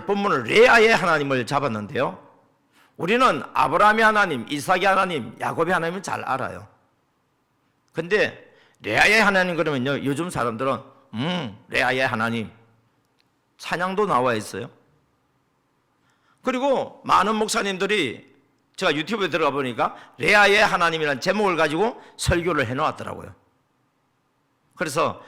오늘 본문은 레아의 하나님을 잡았는데요, 우리는 아브라함의 하나님, 이삭의 하나님, 야곱의 하나님을 잘 알아요. 근데 레아의 하나님 그러면요, 요즘 사람들은 레아의 하나님 찬양도 나와 있어요. 그리고 많은 목사님들이 제가 유튜브에 들어가 보니까 레아의 하나님이라는 제목을 가지고 설교를 해놓았더라고요. 그래서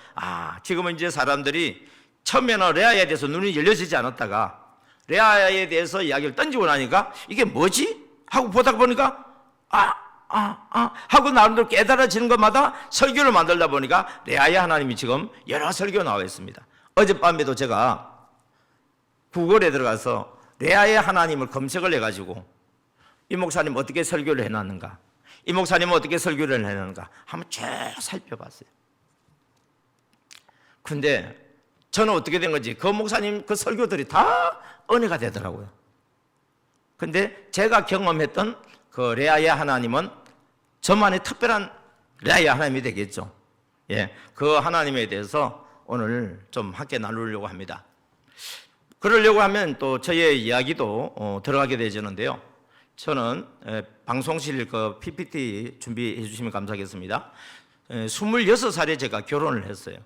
지금은 이제 사람들이 처음에는 레아에 대해서 눈이 열려지지 않았다가 레아에 대해서 이야기를 던지고 나니까 이게 뭐지? 하고 보다 보니까 하고 나름대로 깨달아지는 것마다 설교를 만들다 보니까 레아의 하나님이 지금 여러 설교가 나와 있습니다. 어젯밤에도 제가 구글에 들어가서 레아의 하나님을 검색을 해가지고 이 목사님 어떻게 설교를 해놨는가, 이 목사님은 어떻게 설교를 해놨는가 한번 쭉 살펴봤어요. 근데 저는 어떻게 된 건지 그 목사님 그 설교들이 다 은혜가 되더라고요. 근데 제가 경험했던 그 레아의 하나님은 저만의 특별한 레아의 하나님이 되겠죠. 예, 그 하나님에 대해서 오늘 좀 함께 나누려고 합니다. 그러려고 하면 또 저의 이야기도 들어가게 되지는데요. 저는 방송실 그 PPT 준비해 주시면 감사하겠습니다. 26살에 제가 결혼을 했어요.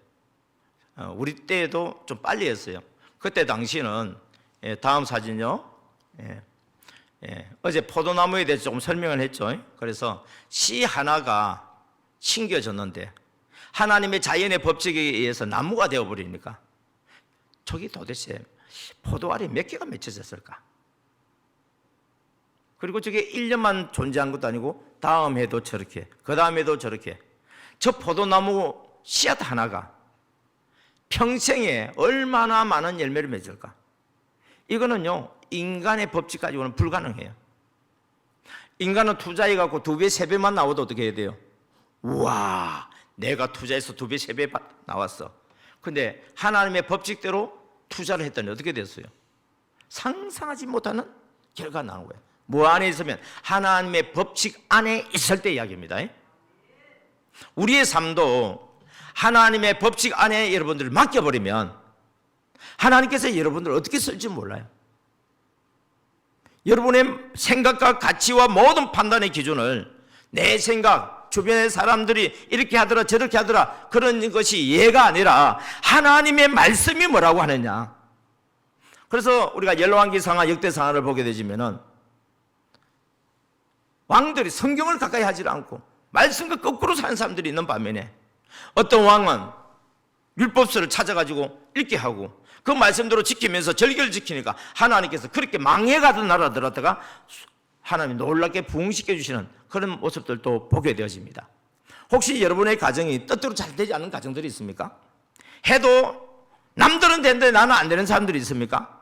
우리 때도 좀 빨리 했어요. 그때 당시는 다음 사진요. 어제 포도나무에 대해서 조금 설명을 했죠. 그래서 씨 하나가 심겨졌는데 하나님의 자연의 법칙에 의해서 나무가 되어버리니까 저기 도대체 포도알이 몇 개가 맺혀졌을까? 그리고 저게 1년만 존재한 것도 아니고 다음 해도 저렇게, 그 다음 해도 저렇게, 저 포도나무 씨앗 하나가 평생에 얼마나 많은 열매를 맺을까? 이거는요, 인간의 법칙 가지고는 불가능해요. 인간은 투자해갖고 2배, 3배만 나와도 어떻게 해야 돼요? 우와, 내가 투자해서 2배, 3배 나왔어. 근데 하나님의 법칙대로 투자를 했더니 어떻게 됐어요? 상상하지 못하는 결과가 나온 거예요. 뭐 안에 있으면? 하나님의 법칙 안에 있을 때 이야기입니다. 우리의 삶도 하나님의 법칙 안에 여러분들을 맡겨버리면 하나님께서 여러분들을 어떻게 쓸지 몰라요. 여러분의 생각과 가치와 모든 판단의 기준을 내 생각, 주변의 사람들이 이렇게 하더라 저렇게 하더라 그런 것이 예가 아니라 하나님의 말씀이 뭐라고 하느냐. 그래서 우리가 열왕기상하, 역대상하를 보게 되지면은 왕들이 성경을 가까이 하지 않고 말씀과 거꾸로 사는 사람들이 있는 반면에 어떤 왕은 율법서를 찾아가지고 읽게 하고 그 말씀대로 지키면서 절기를 지키니까 하나님께서 그렇게 망해가던 나라 들었다가 하나님 놀랍게 부흥시켜 주시는 그런 모습들도 보게 되어집니다. 혹시 여러분의 가정이 뜻대로 잘 되지 않는 가정들이 있습니까? 해도 남들은 되는데 나는 안 되는 사람들이 있습니까?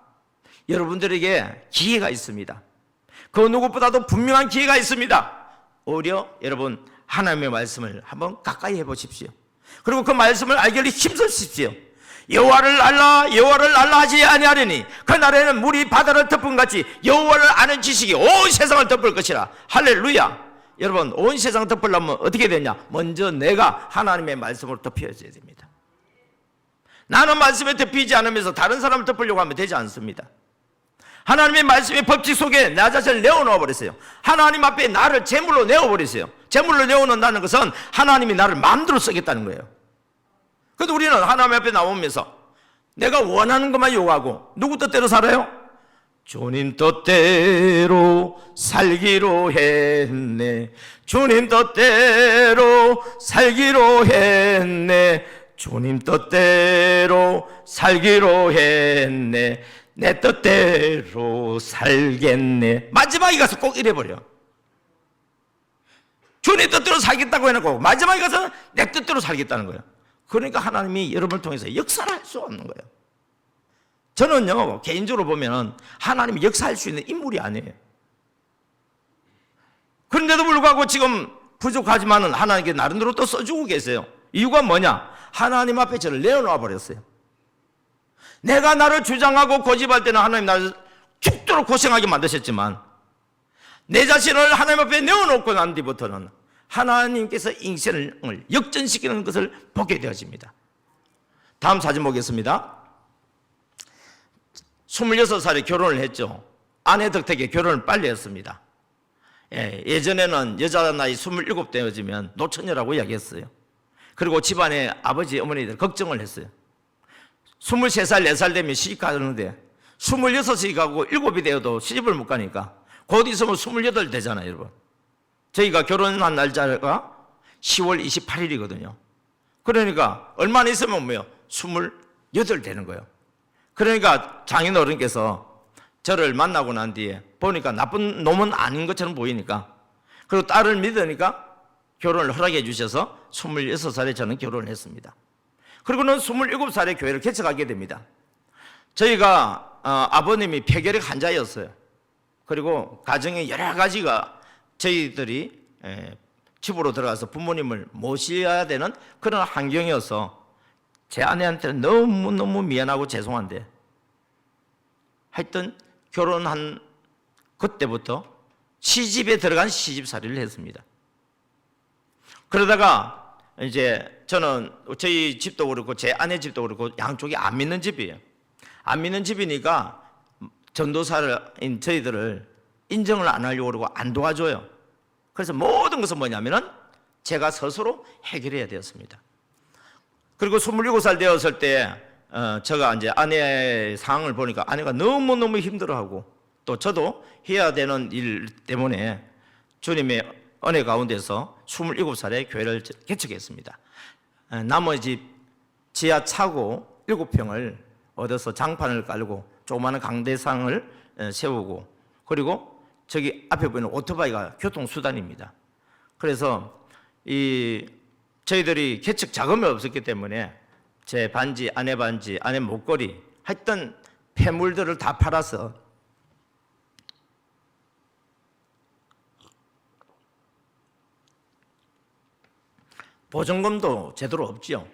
여러분들에게 기회가 있습니다. 그 누구보다도 분명한 기회가 있습니다. 오히려 여러분 하나님의 말씀을 한번 가까이 해보십시오. 그리고 그 말씀을 알게 힘쓰십시오. 여호와를 알라 하지 아니하리니 그 날에는 물이 바다를 덮음같이 여호와를 아는 지식이 온 세상을 덮을 것이라. 할렐루야. 여러분 온 세상 덮으려면 어떻게 되냐? 먼저 내가 하나님의 말씀으로 덮여져야 됩니다. 나는 말씀에 덮이지 않으면서 다른 사람을 덮으려고 하면 되지 않습니다. 하나님의 말씀의 법칙 속에 나 자신을 내어놓아 버렸어요. 하나님 앞에 나를 제물로 내어버렸어요. 제물로 내어놓는다는 것은 하나님이 나를 마음대로 쓰겠다는 거예요. 그래도 우리는 하나님 앞에 나오면서 내가 원하는 것만 요구하고 누구 뜻대로 살아요? 주님 뜻대로 살기로 했네. 주님 뜻대로 살기로 했네. 주님 뜻대로 살기로 했네. 내 뜻대로 살겠네. 마지막에 가서 꼭 이래버려. 주님 뜻대로 살겠다고 해놓고 마지막에 가서 내 뜻대로 살겠다는 거예요. 그러니까 하나님이 여러분을 통해서 역사를 할 수 없는 거예요. 저는요 개인적으로 보면 하나님이 역사할 수 있는 인물이 아니에요. 그런데도 불구하고 지금 부족하지만은 하나님께 나름대로 또 써주고 계세요. 이유가 뭐냐? 하나님 앞에 저를 내어놓아 버렸어요. 내가 나를 주장하고 고집할 때는 하나님 나를 죽도록 고생하게 만드셨지만 내 자신을 하나님 앞에 내어놓고 난 뒤부터는 하나님께서 인생을 역전시키는 것을 보게 되어집니다. 다음 사진 보겠습니다. 26살에 결혼을 했죠. 아내 덕택에 결혼을 빨리 했습니다. 예전에는 여자 나이 27 되어지면 노처녀라고 이야기했어요. 그리고 집안에 아버지, 어머니들 걱정을 했어요. 23살, 4살 되면 시집 가는데 26이 가고 7이 되어도 시집을 못 가니까 곧 있으면 28 되잖아요, 여러분. 저희가 결혼한 날짜가 10월 28일이거든요. 그러니까 얼마나 있으면 뭐요? 28 되는 거예요. 그러니까 장인어른께서 저를 만나고 난 뒤에 보니까 나쁜 놈은 아닌 것처럼 보이니까, 그리고 딸을 믿으니까 결혼을 허락해 주셔서 26살에 저는 결혼을 했습니다. 그리고는 27살에 교회를 개척하게 됩니다. 저희가 아버님이 폐결핵 환자였어요. 그리고 가정에 여러 가지가 저희들이 집으로 들어가서 부모님을 모셔야 되는 그런 환경이어서 제 아내한테는 너무너무 미안하고 죄송한데, 하여튼 결혼한 그때부터 시집에 들어간 시집살이를 했습니다. 그러다가 이제 저는 저희 집도 그렇고 제 아내 집도 그렇고 양쪽이 안 믿는 집이에요. 안 믿는 집이니까 전도사인 저희들을 인정을 안 하려고 그러고 안 도와줘요. 그래서 모든 것은 뭐냐면은 제가 스스로 해결해야 되었습니다. 그리고 27살 되었을 때 제가 이제 아내의 상황을 보니까 아내가 너무너무 힘들어하고 또 저도 해야 되는 일 때문에 주님의 은혜 가운데서 27살에 교회를 개척했습니다. 나머지 지하 차고 7평을 얻어서 장판을 깔고 조그마한 강대상을 세우고, 그리고 저기 앞에 보이는 오토바이가 교통수단입니다. 그래서 저희들이 개척 자금이 없었기 때문에 제 반지, 아내 목걸이, 하여튼 폐물들을 다 팔아서 보증금도 제대로 없지요.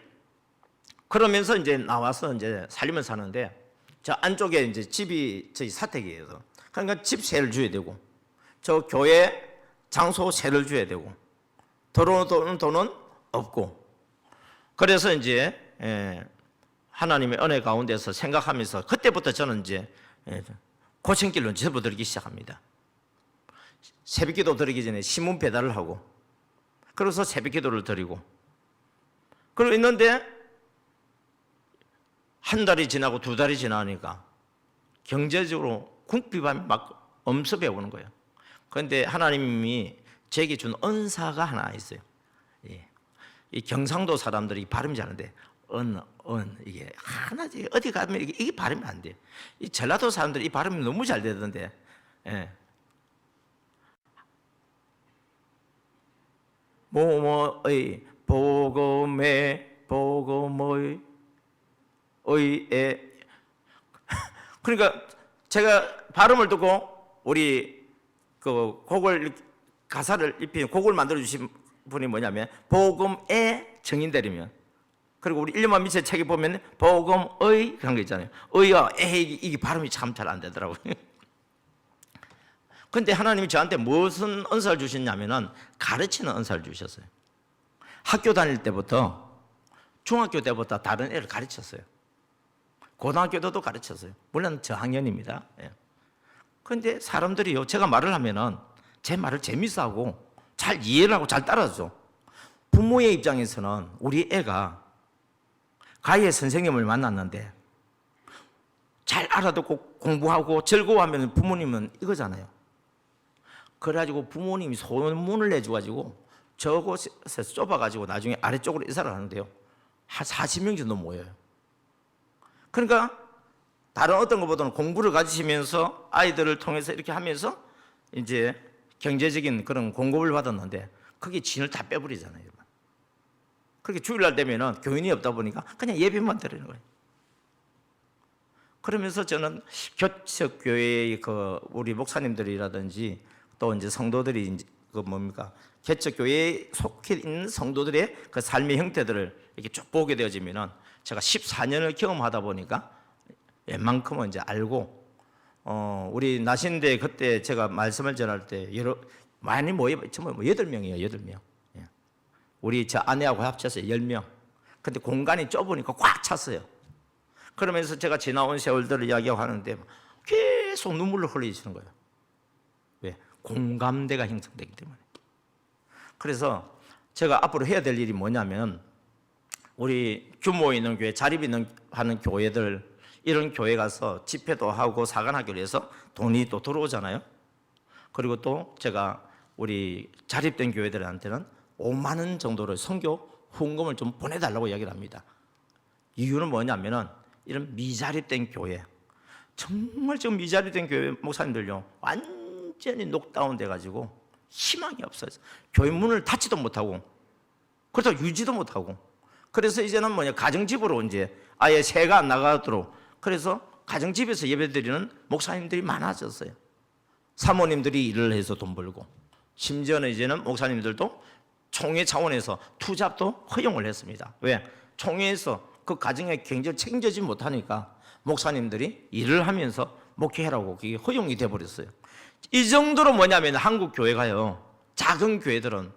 그러면서 이제 나와서 이제 살림을 사는데, 저 안쪽에 이제 집이 저희 사택이에요. 그러니까 집 세를 줘야 되고, 저 교회 장소 세를 줘야 되고, 들어오는 돈은 없고, 그래서 이제 하나님의 은혜 가운데서 생각하면서 그때부터 저는 이제 고생길로 접어들기 시작합니다. 새벽기도 드리기 전에 신문 배달을 하고, 그래서 새벽기도를 드리고, 그러고 있는데 한 달이 지나고 2달이 지나니까 경제적으로 궁핍함이 막 엄습해 오는 거예요. 그런데 하나님이 제게 준 은사가 하나 있어요. 이 경상도 사람들이 발음이 잘하는데 이게 하나지 어디 가면 이게 발음이 안 돼요. 이 전라도 사람들이 이 발음이 너무 잘 되던데. 뭐뭐의 복음의 의에 그러니까 제가 발음을 듣고 우리 그 곡을 가사를 입힌 곡을 만들어 주신 분이 뭐냐면 복음의 정인들이면, 그리고 우리 일년만 밑에 책에 보면 복음의 그런 거 있잖아요. 의와 에 이게 발음이 참 잘 안 되더라고요. 근데 하나님이 저한테 무슨 은사를 주셨냐면은 가르치는 은사를 주셨어요. 학교 다닐 때부터, 중학교 때부터 다른 애를 가르쳤어요. 고등학교 때도 가르쳤어요. 물론 저학년입니다. 그런데 사람들이요, 제가 말을 하면은 제 말을 재밌어하고 잘 이해를 하고 잘 따라줘. 부모의 입장에서는 우리 애가 가해 선생님을 만났는데 잘 알아듣고 공부하고 즐거워하면 부모님은 이거잖아요. 그래가지고 부모님이 소문을 내줘가지고 저곳에서 좁아가지고 나중에 아래쪽으로 이사를 하는데요, 한 40명 정도 모여요. 그러니까 다른 어떤 것보다는 공부를 가지시면서 아이들을 통해서 이렇게 하면서 이제 경제적인 그런 공급을 받았는데 그게 진을 다 빼버리잖아요. 그렇게 주일날 되면은 교인이 없다 보니까 그냥 예배만 드리는 거예요. 그러면서 저는 개척교회의 그 우리 목사님들이라든지 또 이제 성도들이 이제 그 뭡니까 개척교회에 속해 있는 성도들의 그 삶의 형태들을 이렇게 쭉 보게 되어지면은 제가 14년을 경험하다 보니까 웬만큼은 이제 알고, 우리 나신대 그때 제가 말씀을 전할 때 많이 모여, 전부 8명이에요, 8명. 우리 저 아내하고 합쳐서 10명. 근데 공간이 좁으니까 꽉 찼어요. 그러면서 제가 지나온 세월들을 이야기하고 하는데 계속 눈물을 흘리시는 거예요. 왜? 공감대가 형성되기 때문에. 그래서 제가 앞으로 해야 될 일이 뭐냐면, 우리 규모 있는 교회, 자립 있는 하는 교회들, 이런 교회 가서 집회도 하고 사관학교를 해서 돈이 또 들어오잖아요. 그리고 또 제가 우리 자립된 교회들한테는 5만 원 정도를 선교 후원금을 좀 보내달라고 이야기를 합니다. 이유는 뭐냐면은, 이런 미자립된 교회, 정말 지금 미자립된 교회 목사님들요, 완전히 녹다운 돼가지고 희망이 없어요. 교회 문을 닫지도 못하고, 그렇다고 유지도 못하고. 그래서 이제는 가정집으로 이제 아예 새가 안 나가도록, 그래서 가정집에서 예배드리는 목사님들이 많아졌어요. 사모님들이 일을 해서 돈 벌고, 심지어는 이제는 목사님들도 총회 차원에서 투잡도 허용을 했습니다. 왜? 총회에서 그 가정의 경제를 책임지지 못하니까 목사님들이 일을 하면서 목회하라고 그게 허용이 돼버렸어요. 이 정도로 뭐냐면 한국 교회가요, 작은 교회들은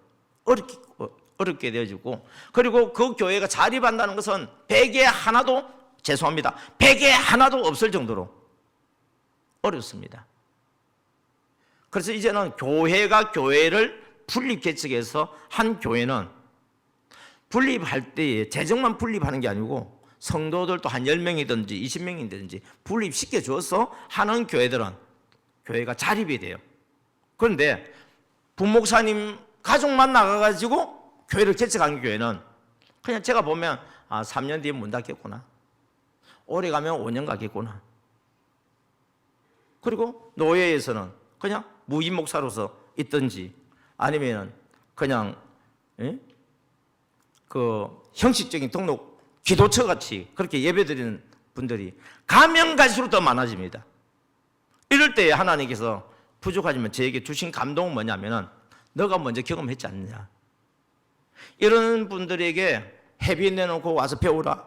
어렵게 되어지고, 그리고 그 교회가 자립한다는 것은 100에 하나도, 죄송합니다, 100에 하나도 없을 정도로 어렵습니다. 그래서 이제는 교회가 교회를 분립 개척해서 한 교회는 분립할 때에 재정만 분립하는 게 아니고 성도들도 한 10명이든지 20명이든지 분립시켜 줘서 하는 교회들은 교회가 자립이 돼요. 그런데 부목사님 가족만 나가가지고 교회를 개척한 교회는 그냥 제가 보면 3년 뒤에 문 닫겠구나, 오래 가면 5년 가겠구나. 그리고 노예에서는 그냥 무임 목사로서 있든지 아니면 그냥 그 형식적인 등록 기도처 같이 그렇게 예배드리는 분들이 가면 갈수록 더 많아집니다. 이럴 때 하나님께서 부족하지만 저에게 주신 감동은 뭐냐면은, 너가 먼저 경험했지 않느냐, 이런 분들에게 회비 내놓고 와서 배우라.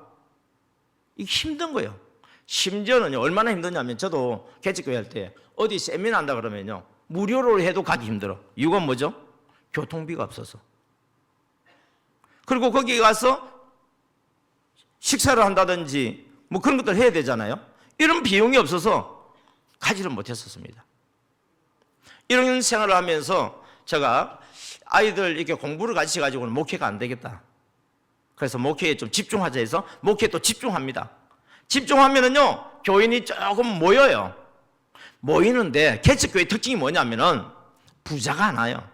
이게 힘든 거예요. 심지어는 얼마나 힘드냐면, 저도 개척교회 할 때 어디 세미나 한다 그러면요, 무료로 해도 가기 힘들어. 이유가 뭐죠? 교통비가 없어서. 그리고 거기 가서 식사를 한다든지 뭐 그런 것들 해야 되잖아요. 이런 비용이 없어서 가지를 못했었습니다. 이런 생활을 하면서 제가 아이들 이렇게 공부를 같이 가지고는 목회가 안 되겠다. 그래서 목회에 좀 집중하자 해서 목회에 또 집중합니다. 집중하면은요, 교인이 조금 모여요. 모이는데 개척교회 특징이 뭐냐면은 부자가 안 와요.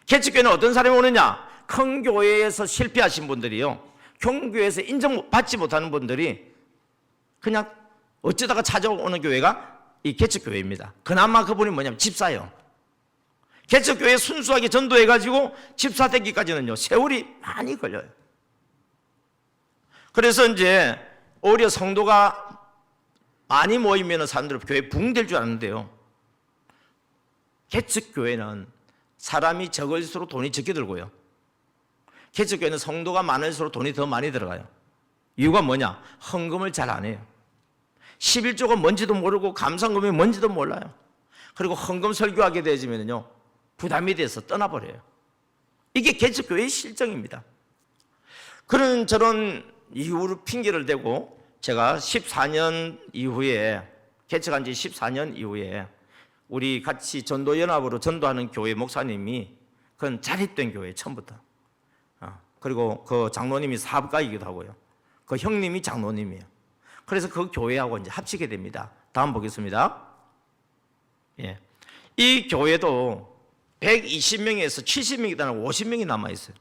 개척교회는 어떤 사람이 오느냐? 큰 교회에서 실패하신 분들이요, 큰 교회에서 인정받지 못하는 분들이 그냥 어쩌다가 찾아오는 교회가 이 개척교회입니다. 그나마 그분이 뭐냐면 집사예요. 개척교회 순수하게 전도해가지고 집사 되기까지는요, 세월이 많이 걸려요. 그래서 이제 오히려 성도가 많이 모이면 사람들은 교회 붕될 줄 아는데요, 개척교회는 사람이 적을수록 돈이 적게 들고요, 개척교회는 성도가 많을수록 돈이 더 많이 들어가요. 이유가 뭐냐? 헌금을 잘 안 해요. 11조가 뭔지도 모르고 감사금이 뭔지도 몰라요. 그리고 헌금 설교하게 되어지면요, 부담이 돼서 떠나버려요. 이게 개척교회의 실정입니다. 그런 저런 이유로 핑계를 대고 제가 14년 이후에, 개척한 지 14년 이후에 우리 같이 전도연합으로 전도하는 교회 목사님이, 그건 자립된 교회 처음부터, 그리고 그 장로님이 사업가이기도 하고요, 그 형님이 장로님이에요. 그래서 그 교회하고 이제 합치게 됩니다. 다음 보겠습니다. 예. 이 교회도 120명에서 70명이다 50명이 남아있어요.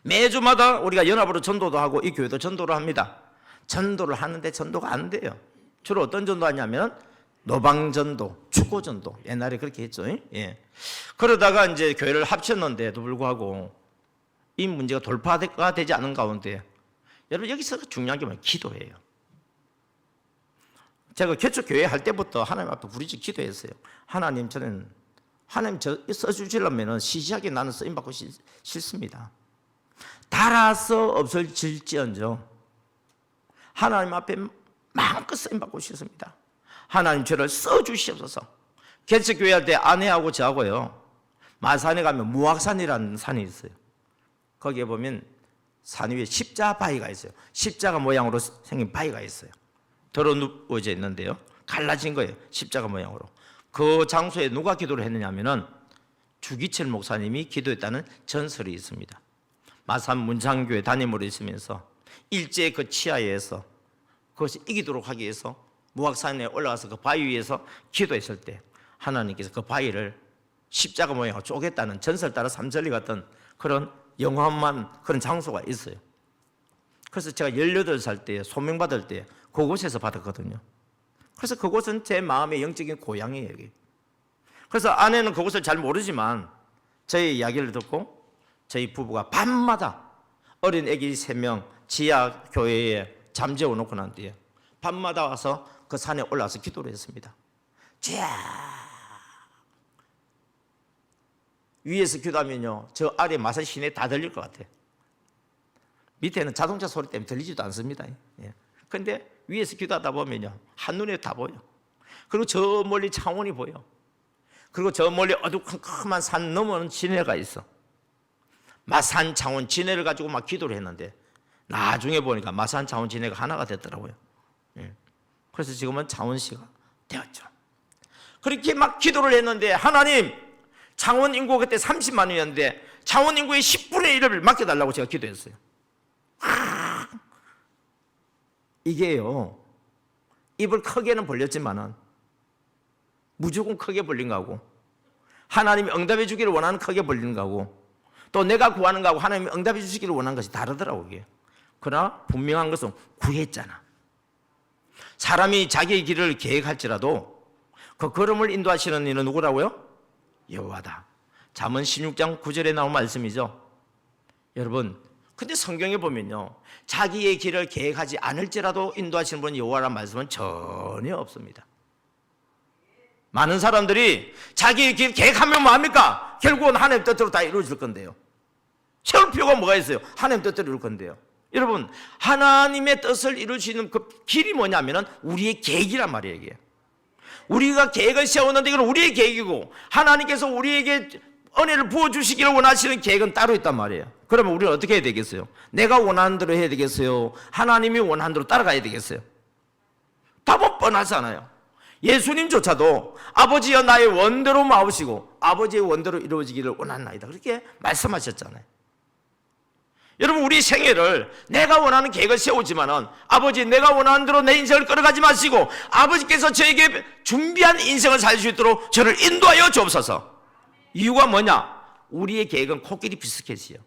매주마다 우리가 연합으로 전도도 하고 이 교회도 전도를 합니다. 전도를 하는데 전도가 안 돼요. 주로 어떤 전도 하냐면 노방전도, 축구전도, 옛날에 그렇게 했죠. 예. 그러다가 이제 교회를 합쳤는데도 불구하고 이 문제가 돌파가 되지 않은 가운데, 여러분 여기서 중요한 게 뭐예요? 기도예요. 제가 개척교회 할 때부터 하나님 앞에 부르짖어 기도했어요. 하나님, 저는 하나님 저 써주시려면 시시하게 나는 쓰임받고 싫습니다. 달아서 없어질지언정 하나님 앞에 마음껏 쓰임받고 싶습니다. 하나님 저를 써주시옵소서. 개척교회 할 때 아내하고 저하고요, 마산에 가면 무악산이라는 산이 있어요. 거기에 보면 산 위에 십자 바위가 있어요. 십자가 모양으로 생긴 바위가 있어요. 들어 누워져 있는데요. 갈라진 거예요. 십자가 모양으로. 그 장소에 누가 기도를 했느냐 하면은 주기철 목사님이 기도했다는 전설이 있습니다. 마산 문창교회 담임으로 있으면서 일제의 그 치하에서 그것이 이기도록 하기 위해서 무악산에 올라가서 그 바위 위에서 기도했을 때 하나님께서 그 바위를 십자가 모양으로 쪼갰다는 전설 따라 삼천리 같은 그런 영험한 그런 장소가 있어요. 그래서 제가 18살 때 소명받을 때 그곳에서 받았거든요. 그래서 그곳은 제 마음의 영적인 고향이에요. 여기. 그래서 아내는 그곳을 잘 모르지만 저희 이야기를 듣고 저희 부부가 밤마다 어린 애기 3명 지하 교회에 잠재워 놓고 난 뒤에 밤마다 와서 그 산에 올라와서 기도를 했습니다. 쫙 위에서 기도하면요 저 아래 마산 시내 다 들릴 것 같아요. 밑에는 자동차 소리 때문에 들리지도 않습니다. 그런데 위에서 기도하다 보면요 한눈에 다 보여. 그리고 저 멀리 창원이 보여. 그리고 저 멀리 어두컴컴한 산 너머는 진해가 있어. 마산, 창원, 진해를 가지고 막 기도를 했는데 나중에 보니까 마산, 창원, 진해가 하나가 됐더라고요. 그래서 지금은 창원시가 되었죠. 그렇게 막 기도를 했는데 하나님 창원 인구가 그때 30만 원이었는데 창원 인구의 10분의 1을 맡겨달라고 제가 기도했어요. 이게요 입을 크게는 벌렸지만은 무조건 크게 벌린 거하고 하나님이 응답해 주기를 원하는 크게 벌리는 거하고 또 내가 구하는 거하고 하나님이 응답해 주시기를 원하는 것이 다르더라고요. 이게. 그러나 분명한 것은 구했잖아. 사람이 자기의 길을 계획할지라도 그 걸음을 인도하시는 이는 누구라고요? 여호와다. 잠언 16장 9절에 나온 말씀이죠. 여러분 근데 성경에 보면요 자기의 길을 계획하지 않을지라도 인도하시는 분 여호와라는 말씀은 전혀 없습니다. 많은 사람들이 자기의 길 계획하면 뭐합니까? 결국은 하나님 뜻대로 다 이루어질 건데요. 세울 필요가 뭐가 있어요? 하나님 뜻대로 이룰 건데요. 여러분 하나님의 뜻을 이룰 수 있는 그 길이 뭐냐면 우리의 계획이란 말이에요. 이게. 우리가 계획을 세웠는데 이건 우리의 계획이고 하나님께서 우리에게 은혜를 부어주시기를 원하시는 계획은 따로 있단 말이에요. 그러면 우리는 어떻게 해야 되겠어요? 내가 원하는 대로 해야 되겠어요? 하나님이 원하는 대로 따라가야 되겠어요? 답은 뻔하잖아요. 예수님조차도 아버지여 나의 원대로 마으시고 아버지의 원대로 이루어지기를 원하나이다 그렇게 말씀하셨잖아요. 여러분 우리 생애를 내가 원하는 계획을 세우지만은 아버지 내가 원하는 대로 내 인생을 끌어가지 마시고 아버지께서 저에게 준비한 인생을 살 수 있도록 저를 인도하여 주옵소서. 이유가 뭐냐? 우리의 계획은 코끼리 비스켓이에요.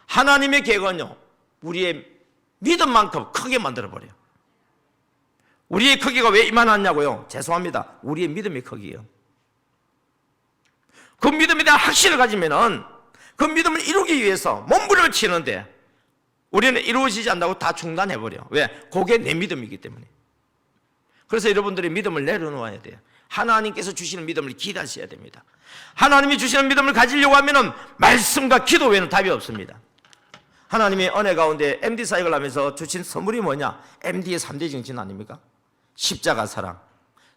하나님의 계획은요 우리의 믿음만큼 크게 만들어버려요. 우리의 크기가 왜 이만하냐고요? 죄송합니다. 우리의 믿음의 크기예요. 그 믿음에 대한 확신을 가지면은 그 믿음을 이루기 위해서 몸부림을 치는데 우리는 이루어지지 않는다고 다 중단해버려. 왜? 그게 내 믿음이기 때문에. 그래서 여러분들이 믿음을 내려놓아야 돼요. 하나님께서 주시는 믿음을 기다리셔야 됩니다. 하나님이 주시는 믿음을 가지려고 하면은 말씀과 기도 외에는 답이 없습니다. 하나님의 은혜 가운데 MD 사역을 하면서 주신 선물이 뭐냐? MD의 3대 정신 아닙니까? 십자가 사랑,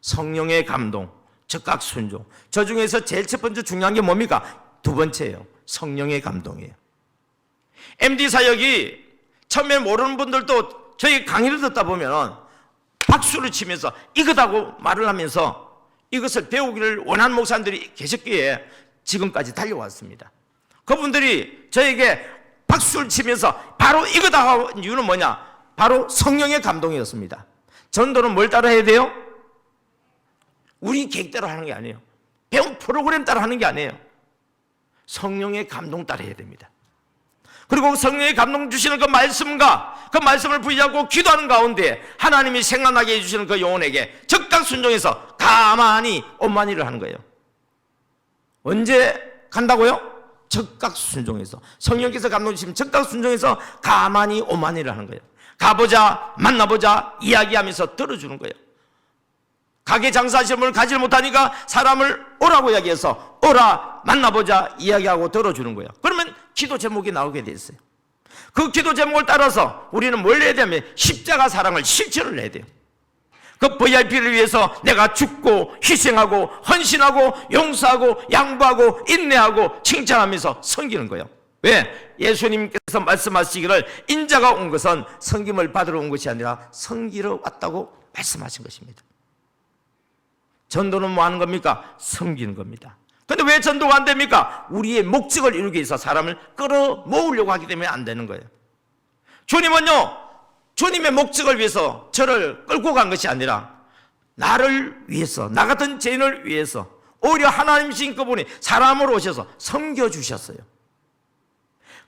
성령의 감동, 적각 순종. 저 중에서 제일 첫 번째 중요한 게 뭡니까? 두 번째예요. 성령의 감동이에요. MD 사역이 처음에 모르는 분들도 저희 강의를 듣다 보면 박수를 치면서 이거다고 말을 하면서 이것을 배우기를 원하는 목사님들이 계셨기에 지금까지 달려왔습니다. 그분들이 저에게 박수를 치면서 바로 이거다 한 이유는 뭐냐? 바로 성령의 감동이었습니다. 전도는 뭘 따라 해야 돼요? 우리 계획대로 하는 게 아니에요. 배운 프로그램 따라 하는 게 아니에요. 성령의 감동 따라 해야 됩니다. 그리고 성령의 감동 주시는 그 말씀과 그 말씀을 부여하고 기도하는 가운데 하나님이 생각나게 해주시는 그 영혼에게 적각 순종해서 가만히 오만이를 하는 거예요. 언제 간다고요? 적각 순종해서. 성령께서 감동 주시면 적각 순종해서 가만히 오만이를 하는 거예요. 가보자, 만나보자, 이야기하면서 들어주는 거예요. 가게 장사하시는 분을 가지 못하니까 사람을 오라고 이야기해서 오라, 만나보자, 이야기하고 들어주는 거예요. 그러면 기도 제목이 나오게 돼 있어요. 그 기도 제목을 따라서 우리는 뭘 해야 되냐면 십자가 사랑을 실천을 해야 돼요. 그 VIP를 위해서 내가 죽고 희생하고 헌신하고 용서하고 양보하고 인내하고 칭찬하면서 섬기는 거예요. 왜? 예수님께서 말씀하시기를 인자가 온 것은 섬김을 받으러 온 것이 아니라 섬기러 왔다고 말씀하신 것입니다. 전도는 뭐 하는 겁니까? 섬기는 겁니다. 근데 왜 전도가 안 됩니까? 우리의 목적을 이루기 위해서 사람을 끌어 모으려고 하기 때문에 안 되는 거예요. 주님은요, 주님의 목적을 위해서 저를 끌고 간 것이 아니라 나를 위해서, 나 같은 죄인을 위해서 오히려 하나님이신 그분이 사람으로 오셔서 섬겨주셨어요.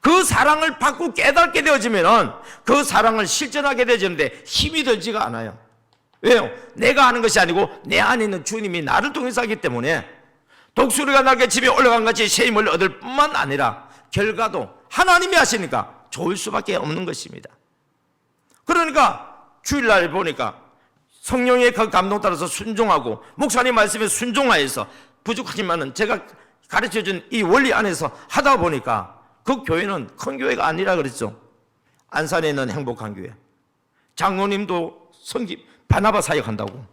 그 사랑을 받고 깨닫게 되어지면 그 사랑을 실천하게 되어지는데 힘이 들지가 않아요. 왜요? 내가 하는 것이 아니고 내 안에 있는 주님이 나를 통해서 하기 때문에 독수리가 날개 집에 올라간 같이 새 힘을 얻을 뿐만 아니라 결과도 하나님이 하시니까 좋을 수밖에 없는 것입니다. 그러니까 주일날 보니까 성령의 그 감동 따라서 순종하고 목사님 말씀에 순종하여서 부족하지만은 제가 가르쳐준 이 원리 안에서 하다 보니까 그 교회는 큰 교회가 아니라 그랬죠. 안산에 있는 행복한 교회, 장로님도 섬김 바나바 사역한다고,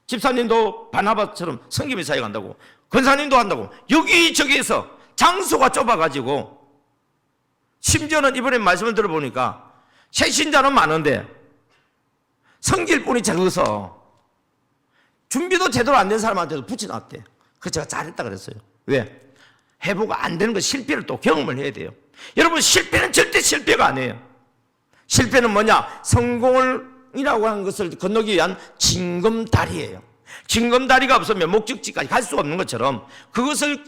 집사님도 바나바처럼 섬김의 사역한다고, 권사님도 한다고, 여기저기에서 장소가 좁아가지고, 심지어는 이번에 말씀을 들어보니까 새신자는 많은데 섬길 분이 적어서 준비도 제대로 안 된 사람한테도 붙여놨대. 그래서 제가 잘했다 그랬어요. 왜? 해보고 안 되는 거 실패를 또 경험을 해야 돼요. 여러분, 실패는 절대 실패가 아니에요. 실패는 뭐냐? 성공이라고 하는 것을 건너기 위한 징검다리예요. 징검다리가 없으면 목적지까지 갈 수가 없는 것처럼 그것을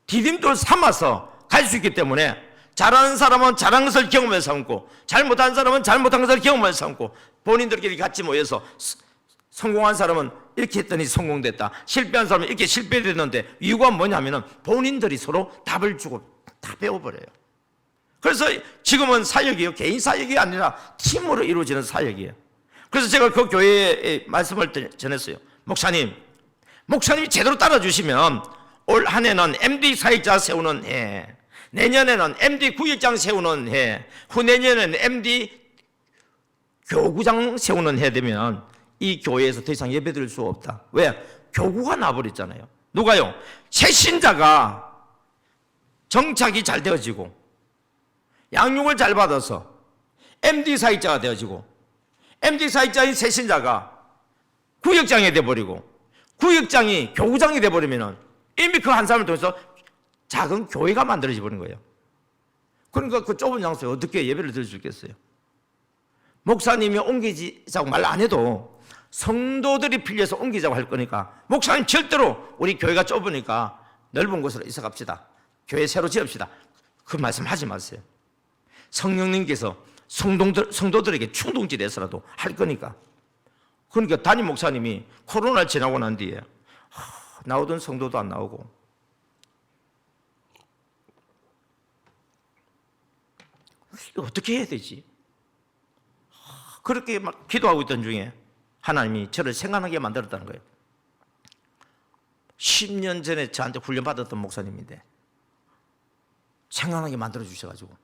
디딤돌 삼아서 갈 수 있기 때문에 잘하는 사람은 잘한 것을 경험해서 삼고 잘못한 사람은 잘못한 것을 경험해서 삼고 본인들끼리 같이 모여서 성공한 사람은 이렇게 했더니 성공됐다, 실패한 사람은 이렇게 실패됐는데 이유가 뭐냐면은 본인들이 서로 답을 주고 다 배워버려요. 그래서 지금은 사역이요, 개인 사역이 아니라 팀으로 이루어지는 사역이에요. 그래서 제가 그 교회에 말씀을 전했어요. 목사님이 제대로 따라주시면 올 한 해는 MD 사역자 세우는 해, 내년에는 MD 구역장 세우는 해, 후내년에는 MD 교구장 세우는 해 되면 이 교회에서 더 이상 예배 드릴 수 없다. 왜? 교구가 나버렸잖아요. 누가요? 새신자가 정착이 잘 되어지고 양육을 잘 받아서 MD 사역자가 되어지고 MD 사역자인 새신자가 구역장이 돼버리고 구역장이 교구장이 돼버리면 이미 그 한 사람을 통해서 작은 교회가 만들어져 버린 거예요. 그러니까 그 좁은 장소에 어떻게 예배를 드릴 수 있겠어요? 목사님이 옮기자고 말 안 해도 성도들이 필요해서 옮기자고 할 거니까 목사님 절대로 우리 교회가 좁으니까 넓은 곳으로 이사 갑시다, 교회 새로 지읍시다, 그 말씀 하지 마세요. 성령님께서 성도들에게 충동질해서라도 할 거니까. 그러니까 담임 목사님이 코로나를 지나고 난 뒤에 나오던 성도도 안 나오고 이거 어떻게 해야 되지? 그렇게 막 기도하고 있던 중에 하나님이 저를 생각나게 만들었다는 거예요. 10년 전에 저한테 훈련받았던 목사님인데 생각나게 만들어주셔가지고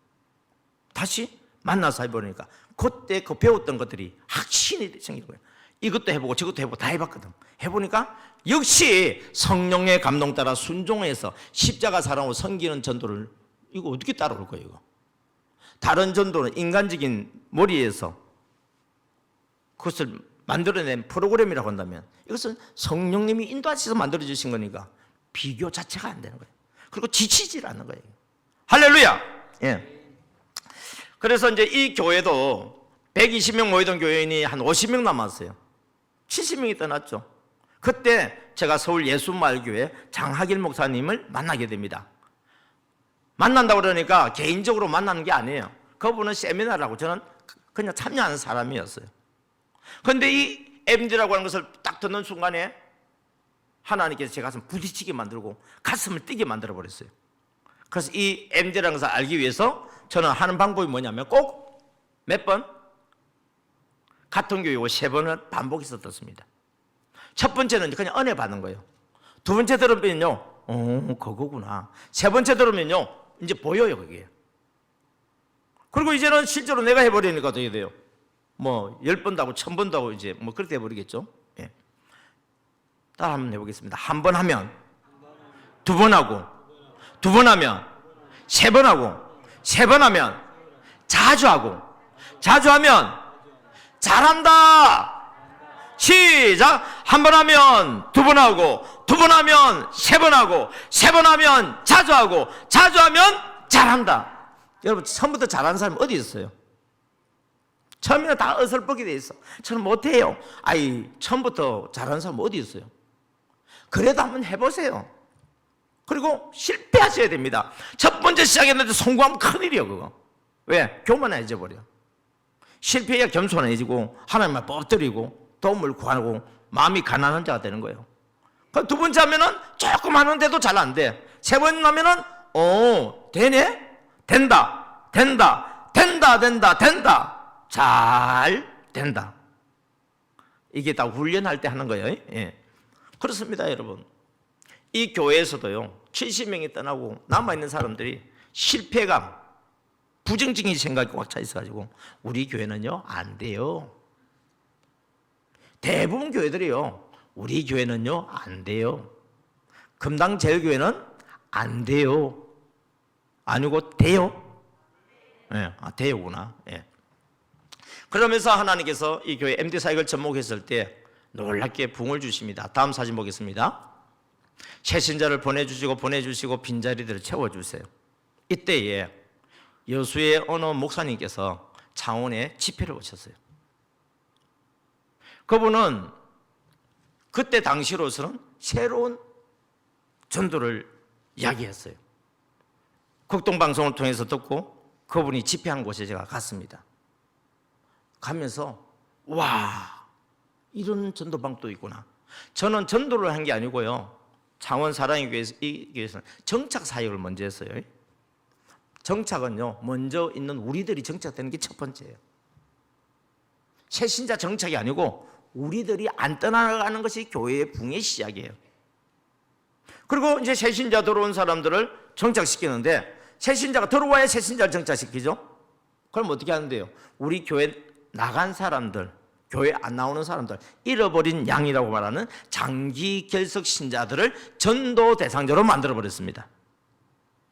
다시 만나서 해보니까 그때 그 배웠던 것들이 확신이 생기는 거예요. 이것도 해보고 저것도 해보고 다 해봤거든. 해보니까 역시 성령의 감동 따라 순종해서 십자가 사랑으로 섬기는 전도를 이거 어떻게 따라올 거예요? 이거 다른 전도는 인간적인 머리에서 그것을 만들어낸 프로그램이라고 한다면 이것은 성령님이 인도하셔서 만들어주신 거니까 비교 자체가 안 되는 거예요. 그리고 지치질 않는 거예요. 할렐루야. 예. 그래서 이제 이 교회도 120명 모이던 교회인이 한 50명 남았어요. 70명이 떠났죠. 그때 제가 서울 예수마을교회 장하길 목사님을 만나게 됩니다. 만난다고 그러니까 개인적으로 만나는 게 아니에요. 그분은 세미나라고 저는 그냥 참여하는 사람이었어요. 그런데 이 MD라고 하는 것을 딱 듣는 순간에 하나님께서 제 가슴 부딪히게 만들고 가슴을 뛰게 만들어 버렸어요. 그래서 이 MD라는 것을 알기 위해서 저는 하는 방법이 뭐냐면 꼭 몇 번? 같은 교육을 3번을 반복해서 듣습니다. 첫 번째는 그냥 은혜 받는 거예요. 두 번째 들으면요, 그거구나. 세 번째 들으면요, 이제 보여요, 그게. 그리고 이제는 실제로 내가 해버리니까 어떻게 돼요? 뭐 10번도 하고 1000번도 하고 이제 뭐 그렇게 해버리겠죠. 예. 따라 한번 해보겠습니다. 한 번 하면, 두 번 하고, 두 번 하면, 세 번 하고, 세 번 하면 자주 하고, 자주 하면 잘한다. 시작. 한 번 하면 두 번 하고, 두 번 하면 세 번 하고, 세 번 하면 자주 하고, 자주 하면 잘한다. 여러분, 처음부터 잘하는 사람이 어디 있어요? 처음에는 다 어설프게 돼 있어. 저는 못해요. 아이, 처음부터 잘하는 사람 어디 있어요? 그래도 한번 해보세요. 그리고 실패하셔야 됩니다. 첫 번째 시작했는데 성공하면 큰일이에요, 그거. 왜? 교만해져 버려. 실패해야 겸손해지고 하나님만 엎드리고 도움을 구하고 마음이 가난한 자가 되는 거예요. 그럼 두 번째 하면은 조금 하는데도 잘 안 돼. 세 번 하면은 되네? 된다. 된다. 된다. 된다. 된다. 잘 된다. 이게 다 훈련할 때 하는 거예요. 예. 그렇습니다, 여러분. 이 교회에서도요, 70명이 떠나고 남아있는 사람들이 실패감, 부정적인 생각이 꽉 차 있어가지고 우리 교회는요 안 돼요. 대부분 교회들이요, 우리 교회는요 안 돼요. 금당제일교회는 안 돼요. 아니고 돼요. 예, 돼요구나. 예. 그러면서 하나님께서 이 교회 MD사역을 접목했을 때 놀랍게 부흥을 주십니다. 다음 사진 보겠습니다. 새신자를 보내주시고 빈자리들을 채워주세요. 이때에 여수의 어느 목사님께서 창원에 집회를 오셨어요. 그분은 그때 당시로서는 새로운 전도를 이야기했어요. 국동방송을 통해서 듣고 그분이 집회한 곳에 제가 갔습니다. 가면서 와, 이런 전도방도 있구나. 저는 전도를 한 게 아니고요, 창원 사랑의 교회에서는 정착 사역을 먼저 했어요. 정착은요, 먼저 있는 우리들이 정착되는 게 첫 번째예요. 새신자 정착이 아니고 우리들이 안 떠나가는 것이 교회의 붕의 시작이에요. 그리고 이제 새신자 들어온 사람들을 정착시키는데, 새신자가 들어와야 새신자를 정착시키죠. 그럼 어떻게 하는데요? 우리 교회 나간 사람들, 교회 안 나오는 사람들, 잃어버린 양이라고 말하는 장기 결석 신자들을 전도 대상자로 만들어버렸습니다.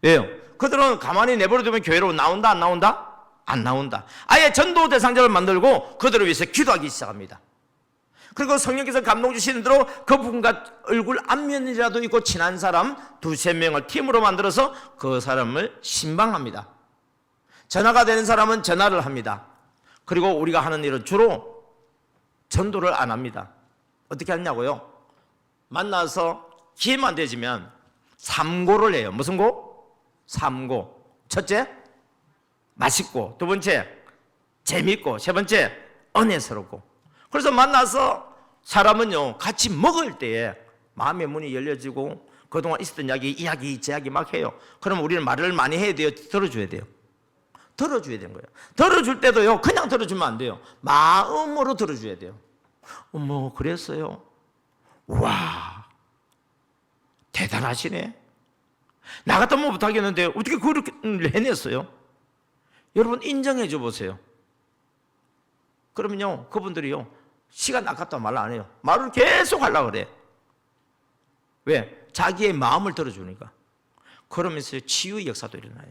왜요? 그들은 가만히 내버려두면 교회로 나온다, 안 나온다? 안 나온다. 아예 전도 대상자를 만들고 그들을 위해서 기도하기 시작합니다. 그리고 성령께서 감동 주시는 대로 그분과 얼굴 안면이라도 있고 친한 사람 두세 명을 팀으로 만들어서 그 사람을 신방합니다. 전화가 되는 사람은 전화를 합니다. 그리고 우리가 하는 일은 주로 전도를 안 합니다. 어떻게 하냐고요? 만나서 기회만 되지면 3고를 해요. 무슨 고? 3고. 첫째, 맛있고, 두 번째, 재밌고, 세 번째, 은혜스럽고. 그래서 만나서 사람은요, 같이 먹을 때에 마음의 문이 열려지고 그동안 있었던 이야기, 제약이 막 해요. 그럼 우리는 말을 많이 해야 돼요? 들어줘야 돼요? 들어줘야 되는 거예요. 들어줄 때도요, 그냥 들어주면 안 돼요. 마음으로 들어줘야 돼요. 어머, 그랬어요? 와, 대단하시네. 나 같으면 못하겠는데 어떻게 그렇게 해냈어요? 여러분, 인정해 줘 보세요. 그러면요, 그분들이요, 시간 아깝다고 말 안 해요. 말을 계속 하려고 그래. 왜? 자기의 마음을 들어주니까. 그러면서 치유의 역사도 일어나요.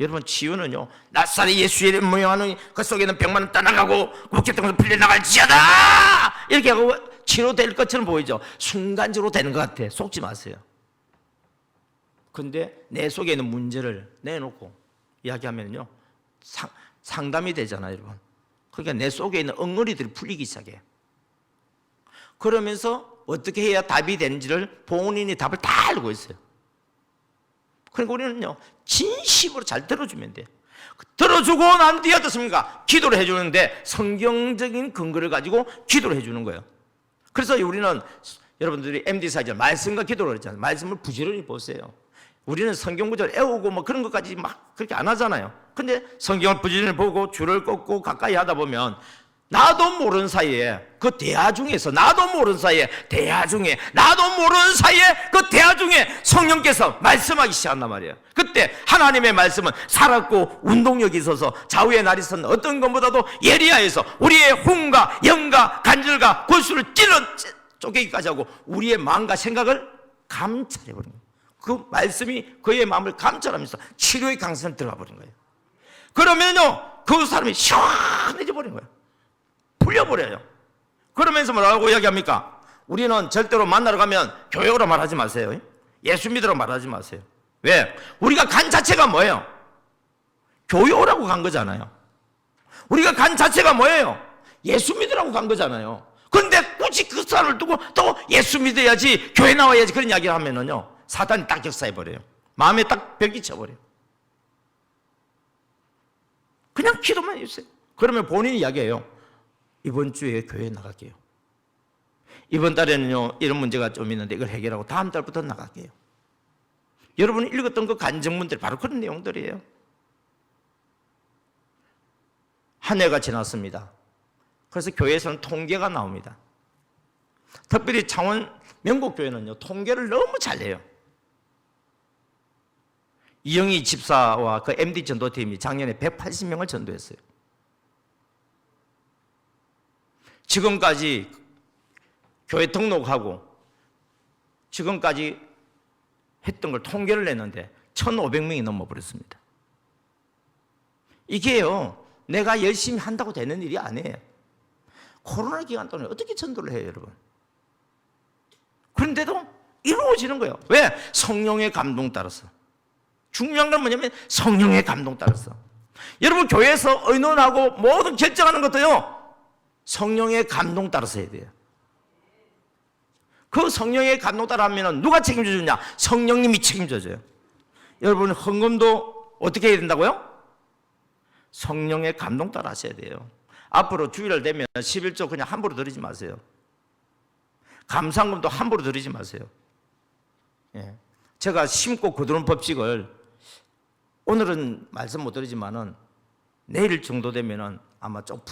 여러분, 치유는요, 낯살이 예수의 이름 모형하는 그 속에는 병만은 떠나가고 국제통에서 풀려나갈지어다! 이렇게 하고 치료될 것처럼 보이죠. 순간적으로 되는 것 같아. 속지 마세요. 근데 내 속에 있는 문제를 내놓고 이야기하면요, 상담이 되잖아요, 여러분. 그러니까 내 속에 있는 엉거리들이 풀리기 시작해요. 그러면서 어떻게 해야 답이 되는지를 본인이 답을 다 알고 있어요. 그러니까 우리는요, 진심으로 잘 들어주면 돼요. 들어주고 난 뒤에 어떻습니까? 기도를 해주는데 성경적인 근거를 가지고 기도를 해주는 거예요. 그래서 우리는 여러분들이 MD사절 말씀과 기도를 했잖아요. 말씀을 부지런히 보세요. 우리는 성경 구절 애우고 뭐 그런 것까지 막 그렇게 안 하잖아요. 근데 성경을 부지런히 보고 줄을 꺾고 가까이 하다 보면 나도 모르는 사이에 그 대화 중에서 나도 모르는 사이에 대화 중에 나도 모르는 사이에 그 대화 중에 성령께서 말씀하기 시작한단 말이에요. 그때 하나님의 말씀은 살았고 운동력이 있어서 좌우의 날이 선 어떤 것보다도 예리하여서 우리의 혼과 영과 간절과 골수를 찔러 쪼개기까지 하고 우리의 마음과 생각을 감찰해버립니다. 그 말씀이 그의 마음을 감찰하면서 치료의 강선에 들어가 버린 거예요. 그러면요, 그 사람이 시원해져 버린 거예요. 풀려버려요. 그러면서 뭐라고 이야기합니까? 우리는 절대로 만나러 가면 교회로 말하지 마세요. 예수 믿으라고 말하지 마세요. 왜? 우리가 간 자체가 뭐예요? 교회 오라고 간 거잖아요. 우리가 간 자체가 뭐예요? 예수 믿으라고 간 거잖아요. 그런데 굳이 그 사람을 두고 또 예수 믿어야지, 교회 나와야지, 그런 이야기를 하면은요, 사단이 딱 역사해버려요. 마음에 딱 벽이 쳐버려요. 그냥 기도만 해주세요. 그러면 본인이 이야기해요. 이번 주에 교회 나갈게요. 이번 달에는요, 이런 문제가 좀 있는데 이걸 해결하고 다음 달부터 나갈게요. 여러분이 읽었던 그 간증문들이 바로 그런 내용들이에요. 한 해가 지났습니다. 그래서 교회에서는 통계가 나옵니다. 특별히 창원 명곡교회는요, 통계를 너무 잘해요. 이영희 집사와 그 MD 전도팀이 작년에 180명을 전도했어요. 지금까지 교회 등록하고 지금까지 했던 걸 통계를 냈는데 1,500명이 넘어버렸습니다. 이게요, 내가 열심히 한다고 되는 일이 아니에요. 코로나 기간 동안에 어떻게 전도를 해요, 여러분? 그런데도 이루어지는 거예요. 왜? 성령의 감동 따라서. 중요한 건 뭐냐면 성령의 감동 따라서. 여러분, 교회에서 의논하고 모든 결정하는 것도요, 성령의 감동 따라서 해야 돼요. 그 성령의 감동 따라 하면 누가 책임져 주냐? 성령님이 책임져 줘요. 여러분, 헌금도 어떻게 해야 된다고요? 성령의 감동 따라 하셔야 돼요. 앞으로 주일날 되면 11조 그냥 함부로 드리지 마세요. 감사금도 함부로 드리지 마세요. 예. 제가 심고 거두는 법칙을 오늘은 말씀 못 드리지만은 내일 정도 되면은 아마 좀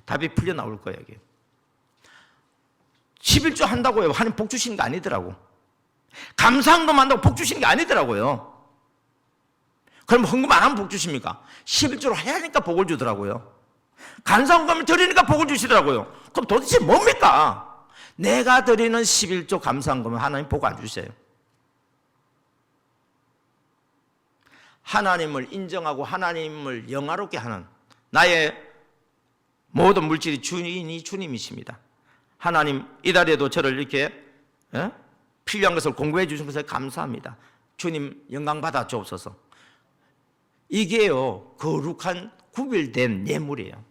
답이 풀려 나올 거예요. 이게. 11조 한다고요. 하나님 복 주시는 게 아니더라고. 감사한금 한다고 복 주시는 게 아니더라고요. 그럼 헌금 안 하면 복 주십니까? 11조로 해야 하니까 복을 주더라고요. 감사헌금을 드리니까 복을 주시더라고요. 그럼 도대체 뭡니까? 내가 드리는 11조 감사헌금은 하나님 복 안 주세요. 하나님을 인정하고 하나님을 영화롭게 하는 나의 모든 물질이 주인이 주님이십니다. 하나님, 이달에도 저를 이렇게 필요한 것을 공부해 주신 것에 감사합니다. 주님 영광 받아 주옵소서. 이게요, 거룩한 구별된 예물이에요.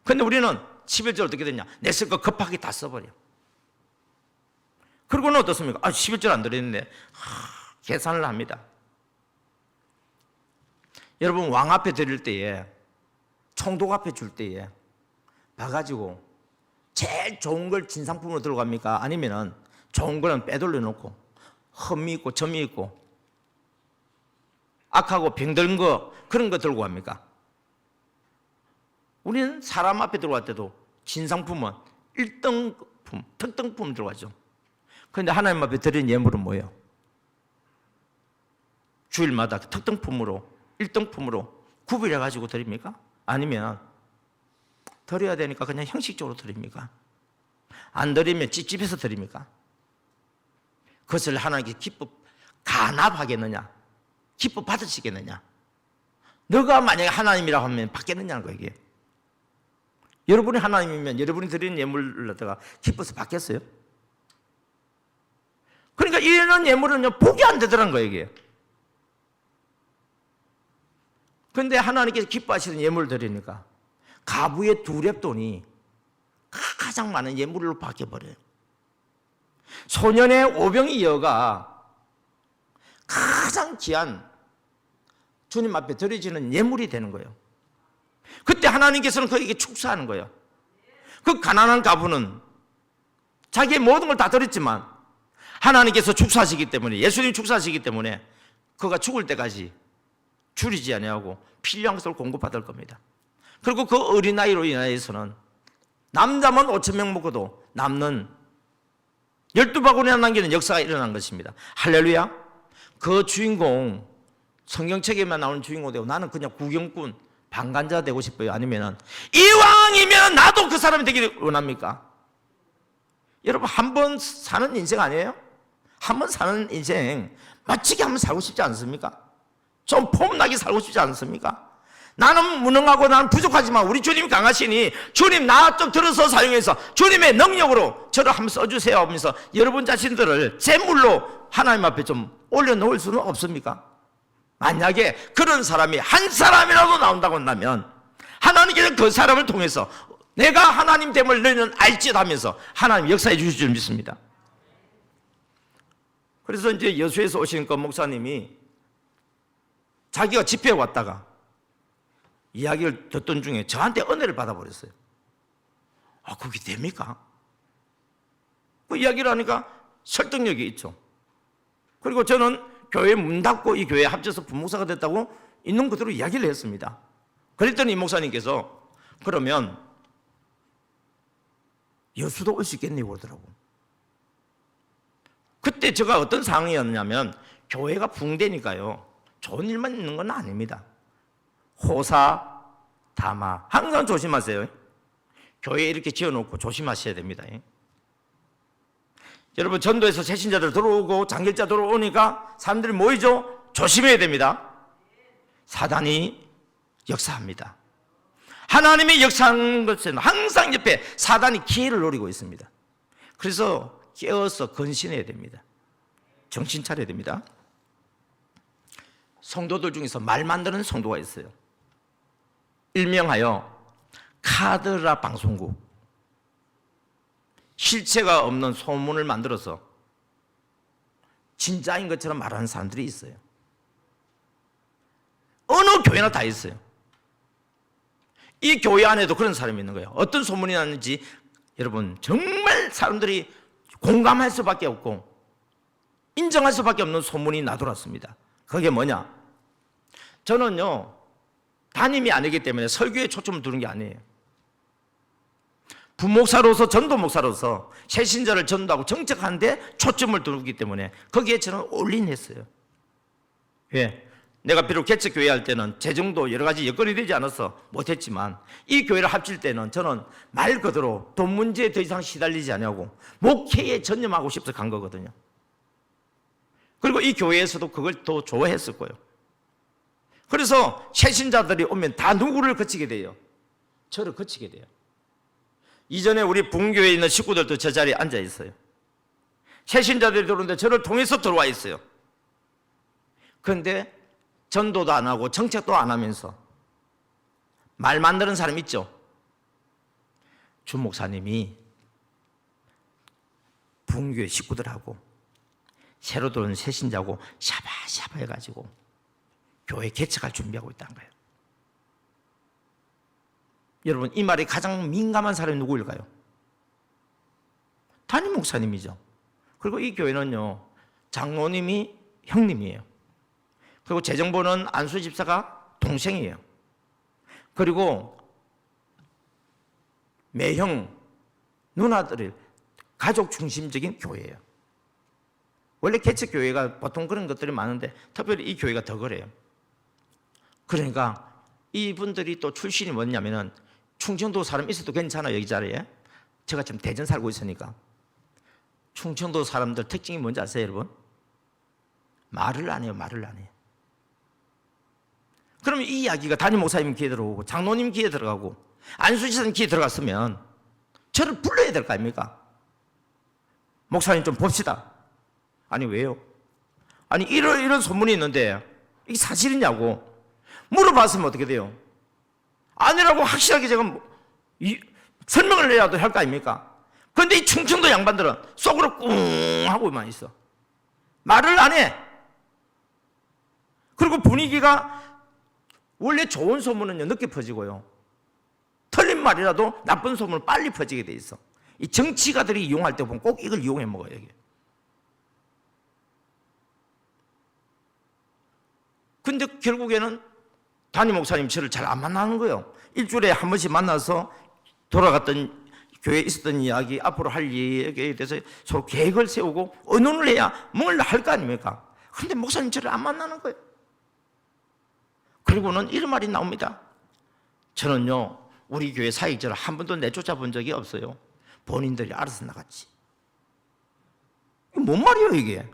그런데 우리는 11절 어떻게 되냐? 내 쓸 거 급하게 다 써버려. 그러고는 어떻습니까? 11절 안 드렸는데 계산을 합니다. 여러분, 왕 앞에 드릴 때에, 총독 앞에 줄 때에 봐가지고 제일 좋은 걸 진상품으로 들어갑니까? 아니면은 좋은 거는 빼돌려 놓고 흠이 있고 점이 있고 악하고 병든 거, 그런 거 들고 갑니까? 우리는 사람 앞에 들어갈 때도 진상품은 1등품, 특등품 들어가죠. 그런데 하나님 앞에 드린 예물은 뭐예요? 주일마다 특등품으로, 1등품으로 구별해가지고 드립니까? 아니면 드려야 되니까 그냥 형식적으로 드립니까? 안 드리면 찝찝해서 드립니까? 그것을 하나님께 기뻐 간합하겠느냐? 기뻐 받으시겠느냐? 너가 만약에 하나님이라고 하면 받겠느냐는 거예요, 이게. 여러분이 하나님이면 여러분이 드리는 예물을 갖다가 기뻐서 받겠어요? 그러니까 이런 예물은요, 복이 안 되더라는 거예요, 이게. 그런데 하나님께서 기뻐하시는 예물을 드리니까 가부의 두 렙돈이 가장 많은 예물로 바뀌어버려요. 소년의 오병이 여가 가장 귀한 주님 앞에 드려지는 예물이 되는 거예요. 그때 하나님께서는 그에게 축사하는 거예요. 그 가난한 가부는 자기의 모든 걸 다 드렸지만 하나님께서 축사하시기 때문에, 예수님 축사하시기 때문에 그가 죽을 때까지 줄이지 아니하고 필요한 것을 공급받을 겁니다. 그리고 그 어린아이로 인하여서는 남자만 5,000명 먹어도 남는 12바구니나 남기는 역사가 일어난 것입니다. 할렐루야. 그 주인공, 성경책에만 나오는 주인공 되고 나는 그냥 구경꾼, 방관자 되고 싶어요? 아니면 이왕이면 나도 그 사람이 되기를 원합니까? 여러분, 한 번 사는 인생 아니에요? 한번 사는 인생 멋지게 한번 살고 싶지 않습니까? 좀 폼나게 살고 싶지 않습니까? 나는 무능하고 나는 부족하지만 우리 주님 강하시니 주님 나 좀 들어서 사용해서 주님의 능력으로 저를 한번 써주세요 하면서 여러분 자신들을 제물로 하나님 앞에 좀 올려놓을 수는 없습니까? 만약에 그런 사람이 한 사람이라도 나온다고 한다면 하나님께서 그 사람을 통해서 내가 하나님 됨을 너희는 알지도 하면서 하나님 역사해 주실 줄 믿습니다. 그래서 이제 여수에서 오신 그 목사님이 자기가 집회에 왔다가 이야기를 듣던 중에 저한테 은혜를 받아버렸어요. 아, 그게 됩니까? 그 이야기를 하니까 설득력이 있죠. 그리고 저는 교회 문 닫고 이 교회에 합쳐서 부목사가 됐다고 있는 그대로 이야기를 했습니다. 그랬더니 이 목사님께서 그러면 여수도 올 수 있겠네요 그러더라고. 그때 제가 어떤 상황이었냐면 교회가 붕대니까요 좋은 일만 있는 건 아닙니다. 호사, 다마 항상 조심하세요. 교회에 이렇게 지어놓고 조심하셔야 됩니다. 여러분 전도에서 새신자들 들어오고 장길자 들어오니까 사람들이 모이죠? 조심해야 됩니다. 사단이 역사합니다. 하나님의 역사하는 것은 항상 옆에 사단이 기회를 노리고 있습니다. 그래서 깨어서 건신해야 됩니다. 정신 차려야 됩니다. 성도들 중에서 말 만드는 성도가 있어요. 일명하여 카드라 방송국. 실체가 없는 소문을 만들어서 진짜인 것처럼 말하는 사람들이 있어요. 어느 교회나 다 있어요. 이 교회 안에도 그런 사람이 있는 거예요. 어떤 소문이 났는지 여러분 정말 사람들이 공감할 수밖에 없고 인정할 수밖에 없는 소문이 나돌았습니다. 그게 뭐냐? 저는요 담임이 아니기 때문에 설교에 초점을 두는 게 아니에요. 부목사로서 전도목사로서 새신자를 전도하고 정책하는데 초점을 두기 때문에 거기에 저는 올인했어요. 왜? 내가 비록 개척교회 할 때는 재정도 여러 가지 여건이 되지 않아서 못했지만 이 교회를 합칠 때는 저는 말 그대로 돈 문제에 더 이상 시달리지 않냐고 목회에 전념하고 싶어서 간 거거든요. 그리고 이 교회에서도 그걸 더 좋아했을 거예요. 그래서 새신자들이 오면 다 누구를 거치게 돼요? 저를 거치게 돼요. 이전에 우리 분교회에 있는 식구들도 저 자리에 앉아 있어요. 새신자들이 들어오는데 저를 통해서 들어와 있어요. 그런데 전도도 안 하고 정책도 안 하면서 말 만드는 사람 있죠? 주 목사님이 분교회 식구들하고 새로 들어온 새신자고 샤바샤바 해가지고 교회 개척할 준비하고 있다는 거예요. 여러분 이 말에 가장 민감한 사람이 누구일까요? 담임 목사님이죠. 그리고 이 교회는요 장로님이 형님이에요. 그리고 재정보는 안수 집사가 동생이에요. 그리고 매형 누나들이 가족 중심적인 교회예요. 원래 개척 교회가 보통 그런 것들이 많은데 특별히 이 교회가 더 그래요. 그러니까 이분들이 또 출신이 뭐냐면은 충청도 사람 있어도 괜찮아요. 여기 자리에 제가 지금 대전 살고 있으니까 충청도 사람들 특징이 뭔지 아세요 여러분? 말을 안 해요. 말을 안 해요. 그러면 이 이야기가 담임 목사님 귀에 들어오고 장로님 귀에 들어가고 안수지사님 귀에 들어갔으면 저를 불러야 될 거 아닙니까? 목사님 좀 봅시다. 아니 왜요? 아니 이런 소문이 있는데 이게 사실이냐고 물어봤으면 어떻게 돼요? 아니라고 확실하게 제가 설명을 해야도 할 거 아닙니까? 그런데 이 충청도 양반들은 속으로 꿍 하고만 있어. 말을 안 해. 그리고 분위기가 원래 좋은 소문은요 늦게 퍼지고요 틀린 말이라도 나쁜 소문은 빨리 퍼지게 돼 있어. 이 정치가들이 이용할 때 보면 꼭 이걸 이용해 먹어요. 이게. 근데 결국에는 담임 목사님 저를 잘 안 만나는 거예요. 일주일에 한 번씩 만나서 돌아갔던 교회에 있었던 이야기, 앞으로 할 얘기에 대해서 서로 계획을 세우고 의논을 해야 뭘 할 거 아닙니까? 그런데 목사님 저를 안 만나는 거예요. 그리고는 이런 말이 나옵니다. 저는요 우리 교회 사역자를 한 번도 내쫓아 본 적이 없어요. 본인들이 알아서 나갔지. 뭔 말이에요 이게?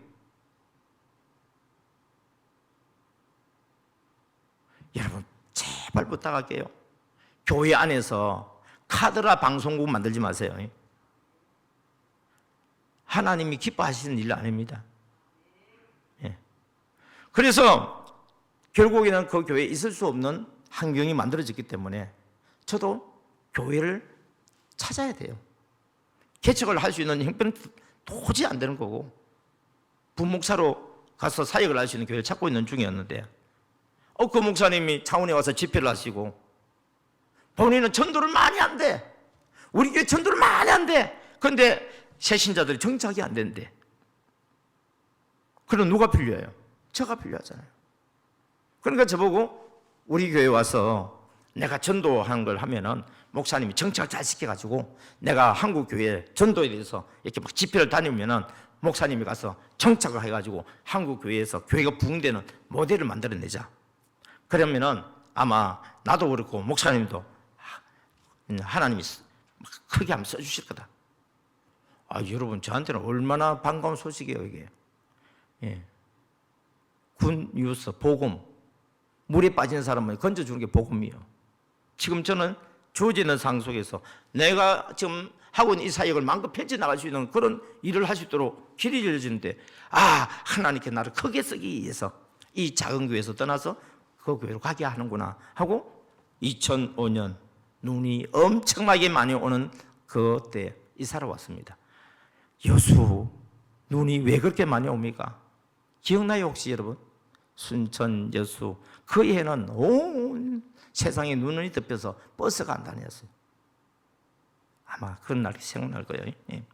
여러분 제발 부탁할게요. 교회 안에서 카더라 방송국 만들지 마세요. 하나님이 기뻐하시는 일 아닙니다. 예. 그래서 결국에는 그 교회에 있을 수 없는 환경이 만들어졌기 때문에 저도 교회를 찾아야 돼요. 개척을 할 수 있는 형편은 도저히 안 되는 거고, 부목사로 가서 사역을 할 수 있는 교회를 찾고 있는 중이었는데, 그 목사님이 창원에 와서 집회를 하시고, 본인은 전도를 많이 한대. 우리 교회 전도를 많이 한대. 그런데 새신자들이 정착이 안 된대. 그럼 누가 필요해요? 저가 필요하잖아요. 그러니까 저보고 우리 교회에 와서 내가 전도하는 걸 하면은 목사님이 정착을 잘 시켜가지고 내가 한국 교회 전도에 대해서 이렇게 막 집회를 다니면은 목사님이 가서 정착을 해가지고 한국 교회에서 교회가 부흥되는 모델을 만들어내자. 그러면은 아마 나도 그렇고 목사님도 하나님이 크게 한번 써주실 거다. 여러분 저한테는 얼마나 반가운 소식이에요 이게. 예. 군 뉴스 복음, 물에 빠진 사람을 건져주는 게 복음이에요. 지금 저는 주어지는 상황 속에서 내가 지금 하고 있는 이 사역을 마음껏 펼쳐 나갈 수 있는 그런 일을 할 수 있도록 길이 열려지는데, 하나님께 나를 크게 쓰기 위해서 이 작은 교회에서 떠나서 그 교회로 가게 하는구나 하고 2005년 눈이 엄청나게 많이 오는 그때 이사를 왔습니다. 여수 눈이 왜 그렇게 많이 옵니까? 기억나요 혹시 여러분? 순천 여수 그 해는 온 세상에 눈이 덮여서 버스가 안 다녔어요. 아마 그런 날이 생각날 거예요. 예.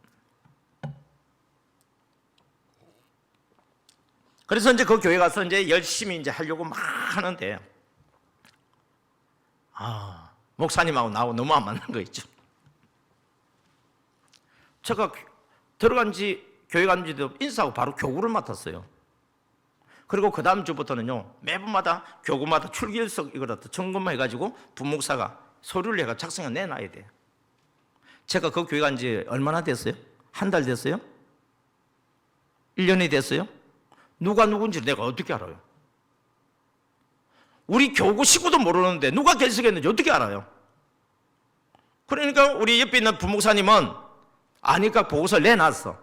그래서 이제 그 교회 가서 이제 열심히 이제 하려고 막 하는데, 목사님하고 나하고 너무 안 맞는 거 있죠. 제가 교회 간 지도 인사하고 바로 교구를 맡았어요. 그리고 그 다음 주부터는요, 매번마다 교구마다 출결석 이걸 갖다 점검해 가지고 부목사가 서류를 해가 작성해 내놔야 돼요. 제가 그 교회 간 지 얼마나 됐어요? 한 달 됐어요? 1년이 됐어요? 누가 누군지 내가 어떻게 알아요? 우리 교구 식구도 모르는데 누가 결석했는지 어떻게 알아요? 그러니까 우리 옆에 있는 부목사님은 아니까 보고서를 내놨어.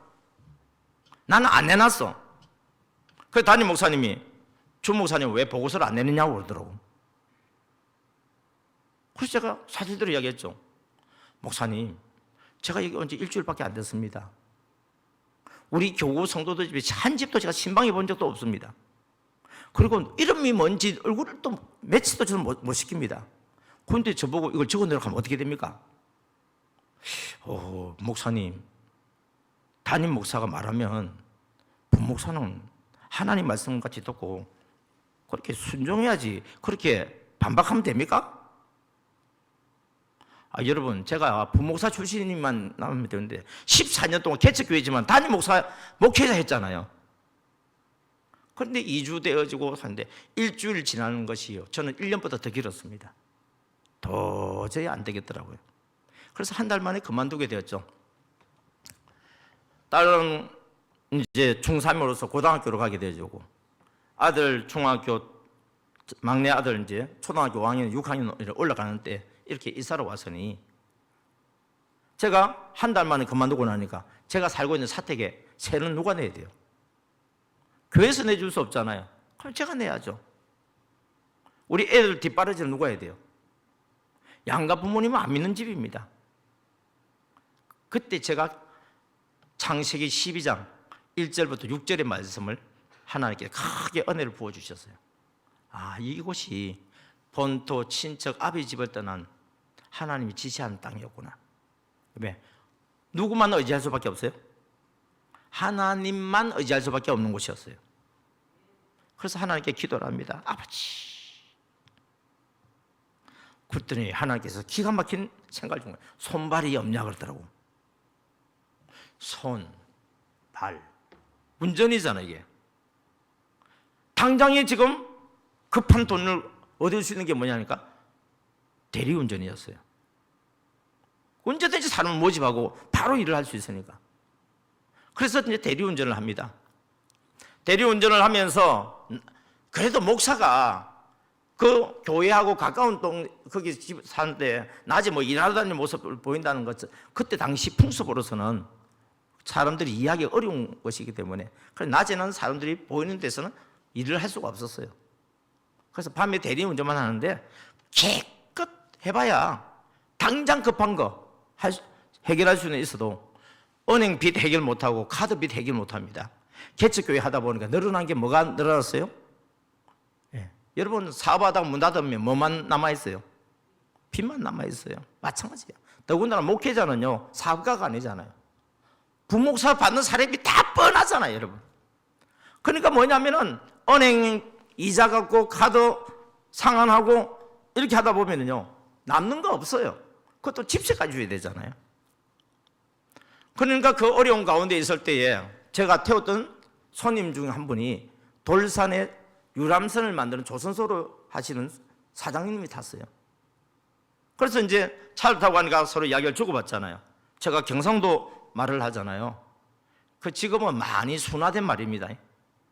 나는 안 내놨어. 그래서 담임 목사님이 주 목사님 왜 보고서를 안 내느냐고 그러더라고. 그래서 제가 사실대로 이야기했죠. 목사님, 제가 여기 온 지 일주일밖에 안 됐습니다. 우리 교구 성도들 집에 한 집도 제가 신방해 본 적도 없습니다. 그리고 이름이 뭔지 얼굴을 또 며칠도 저는 못 시킵니다. 그런데 저보고 이걸 적어내라고 하면 어떻게 됩니까? 목사님, 담임 목사가 말하면 부목사는 하나님 말씀같이 듣고 그렇게 순종해야지 그렇게 반박하면 됩니까? 여러분, 제가 부목사 출신만 나오면 되는데 14년 동안 개척교회지만 담임 목사 목회자 했잖아요. 그런데 2주 되어지고 하는데 일주일 지나는 것이요, 저는 1년보다 더 길었습니다. 도저히 안 되겠더라고요. 그래서 한 달 만에 그만두게 되었죠. 딸은 이제 중3으로서 고등학교로 가게 되고, 아들 중학교, 막내 아들 이제 초등학교 5학년, 6학년 올라가는 때 이렇게 이사를 왔으니, 제가 한 달 만에 그만두고 나니까 제가 살고 있는 사택에 세는 누가 내야 돼요? 교회에서 내줄 수 없잖아요. 그럼 제가 내야죠. 우리 애들 뒷바라지는 누가 해야 돼요? 양가 부모님은 안 믿는 집입니다. 그때 제가 창세기 12장 1절부터 6절의 말씀을 하나님께 크게 은혜를 부어주셨어요. 이곳이 본토 친척 아비 집을 떠난 하나님이 지시한 땅이었구나. 왜? 누구만 의지할 수밖에 없어요? 하나님만 의지할 수밖에 없는 곳이었어요. 그래서 하나님께 기도를 합니다. 아버지. 그랬더니 하나님께서 기가 막힌 생각을 준 거예요. 손발이 없냐 그러더라고. 손, 발, 운전이잖아 이게. 당장에 지금 급한 돈을 얻을 수 있는 게 뭐냐니까 대리운전이었어요. 언제든지 사람을 모집하고 바로 일을 할 수 있으니까. 그래서 이제 대리운전을 합니다. 대리운전을 하면서 그래도 목사가 그 교회하고 가까운 동 거기 집 사는데 낮에 뭐 일하다는 모습을 보인다는 것, 그때 당시 풍습으로서는 사람들이 이해하기 어려운 것이기 때문에 그래서 낮에는 사람들이 보이는 데서는 일을 할 수가 없었어요. 그래서 밤에 대리운전만 하는데 기껏 해봐야 당장 급한 거 해결할 수는 있어도 은행 빚 해결 못하고 카드 빚 해결 못합니다. 개척교회 하다 보니까 늘어난 게 뭐가 늘어났어요? 예. 여러분 사업하다가 문 닫으면 뭐만 남아있어요? 빚만 남아있어요. 마찬가지예요. 더군다나 목회자는요 사업가가 아니잖아요. 부목사 받는 사례비 다 뻔하잖아요, 여러분. 그러니까 뭐냐면은 은행 이자 갚고 카드 상환하고 이렇게 하다 보면은요 남는 거 없어요. 그것도 집세까지 줘야 되잖아요. 그러니까 그 어려운 가운데 있을 때에 제가 태웠던 손님 중 한 분이 돌산에 유람선을 만드는 조선소로 하시는 사장님이 탔어요. 그래서 이제 차를 타고 가니까 서로 이야기를 주고받잖아요. 제가 경상도 말을 하잖아요. 그 지금은 많이 순화된 말입니다.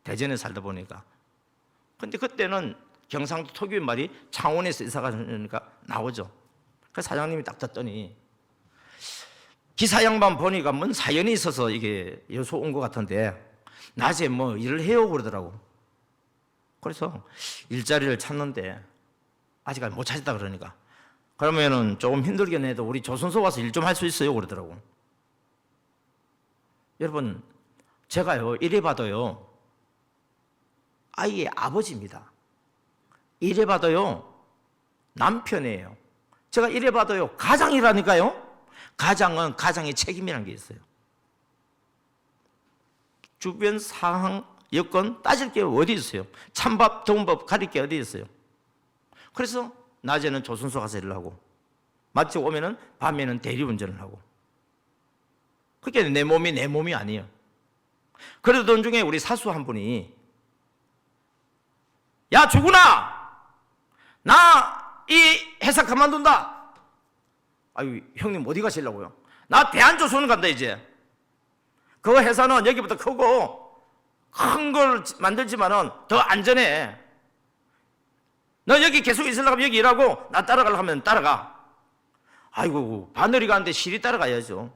대전에 살다 보니까. 근데 그때는 경상도 특유의 말이 창원에서 이사 가니까 나오죠. 그 사장님이 딱 듣더니 기사 양반 보니까 뭔 사연이 있어서 이게 여수 온 것 같은데 낮에 뭐 일을 해요 그러더라고. 그래서 일자리를 찾는데 아직까지 못 찾았다 그러니까 그러면은 조금 힘들긴 해도 우리 조선소 와서 일 좀 할 수 있어요 그러더라고. 여러분 제가요 이래봐도요 아이의 아버지입니다. 이래봐도요 남편이에요. 제가 이래봐도요 가장이라니까요. 가장은 가장의 책임이라는 게 있어요. 주변 상황 여건 따질 게 어디 있어요? 찬밥 더운 법 가릴 게 어디 있어요? 그래서 낮에는 조선소 가서 일을 하고 마치 오면은 밤에는 대리운전을 하고 그게 내 몸이 아니에요. 그러던 중에 우리 사수 한 분이 야 주구나 나 이 회사 그만둔다. 아유 형님 어디 가시려고요? 나 대한조선 간다 이제. 그 회사는 여기보다 크고 큰 걸 만들지만은 더 안전해. 너 여기 계속 있으려면 여기 일하고 나 따라가려고 하면 따라가. 아이고 바늘이 가는데 실이 따라가야죠.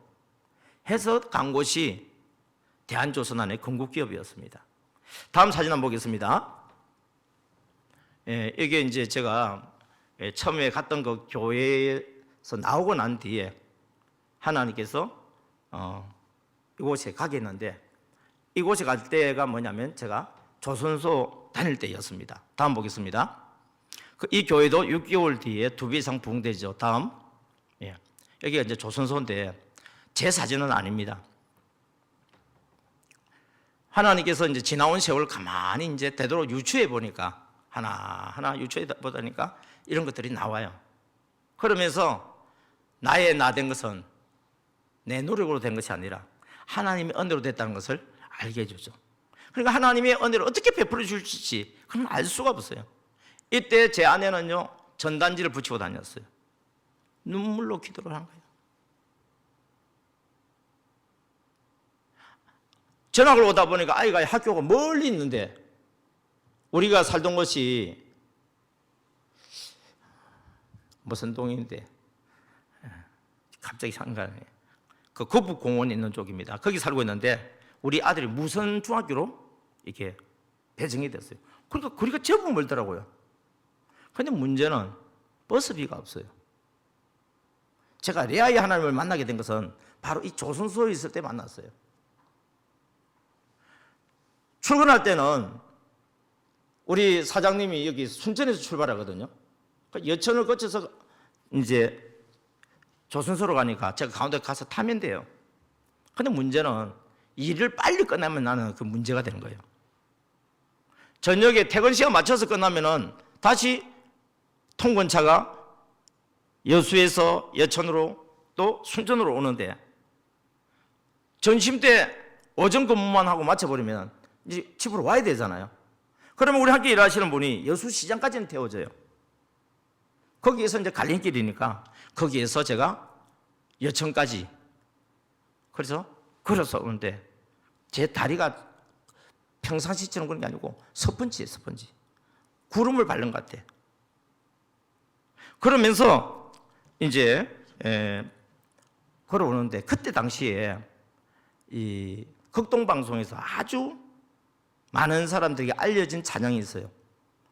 해서 간 곳이 대한조선 안의 건국기업이었습니다. 다음 사진 한번 보겠습니다. 예, 이게 이제 제가 처음에 갔던 그 교회에서 나오고 난 뒤에 하나님께서 이곳에 가겠는데 이곳에 갈 때가 뭐냐면 제가 조선소 다닐 때였습니다. 다음 보겠습니다. 이 교회도 6개월 뒤에 2배 이상 부흥되죠. 다음. 예. 여기가 이제 조선소인데 제 사진은 아닙니다. 하나님께서 이제 지나온 세월 가만히 이제 되도록 유추해 보니까 하나하나 유추해 보다니까 이런 것들이 나와요. 그러면서 나의 나 된 것은 내 노력으로 된 것이 아니라 하나님의 은혜로 됐다는 것을 알게 해주죠. 그러니까 하나님의 은혜를 어떻게 베풀어 주실지 그건 알 수가 없어요. 이때 제 아내는요 전단지를 붙이고 다녔어요. 눈물로 기도를 한 거예요. 전학을 오다 보니까 아이가 학교가 멀리 있는데 우리가 살던 곳이 무슨 동인데 갑자기 생각나네. 그 거북공원 있는 쪽입니다. 거기 살고 있는데 우리 아들이 무슨 중학교로 이렇게 배정이 됐어요. 그러니까 거리가 제법 멀더라고요. 그런데 문제는 버스비가 없어요. 제가 레아의 하나님을 만나게 된 것은 바로 이 조선소에 있을 때 만났어요. 출근할 때는 우리 사장님이 여기 순천에서 출발하거든요. 여천을 거쳐서 이제 조선소로 가니까 제가 가운데 가서 타면 돼요. 근데 문제는 일을 빨리 끝나면 나는 그 문제가 되는 거예요. 저녁에 퇴근 시간 맞춰서 끝나면은 다시 통근차가 여수에서 여천으로 또 순천으로 오는데 점심 때 오전 근무만 하고 마쳐버리면 이제 집으로 와야 되잖아요. 그러면 우리 함께 일하시는 분이 여수시장까지는 태워줘요. 거기에서 이제 갈림길이니까 거기에서 제가 여천까지 그래서 걸어서 오는데 제 다리가 평상시처럼 그런 게 아니고 스펀지예요, 스펀지. 구름을 바른 것 같아. 그러면서 이제 걸어오는데, 그때 당시에 이 극동방송에서 아주 많은 사람들에게 알려진 찬양이 있어요.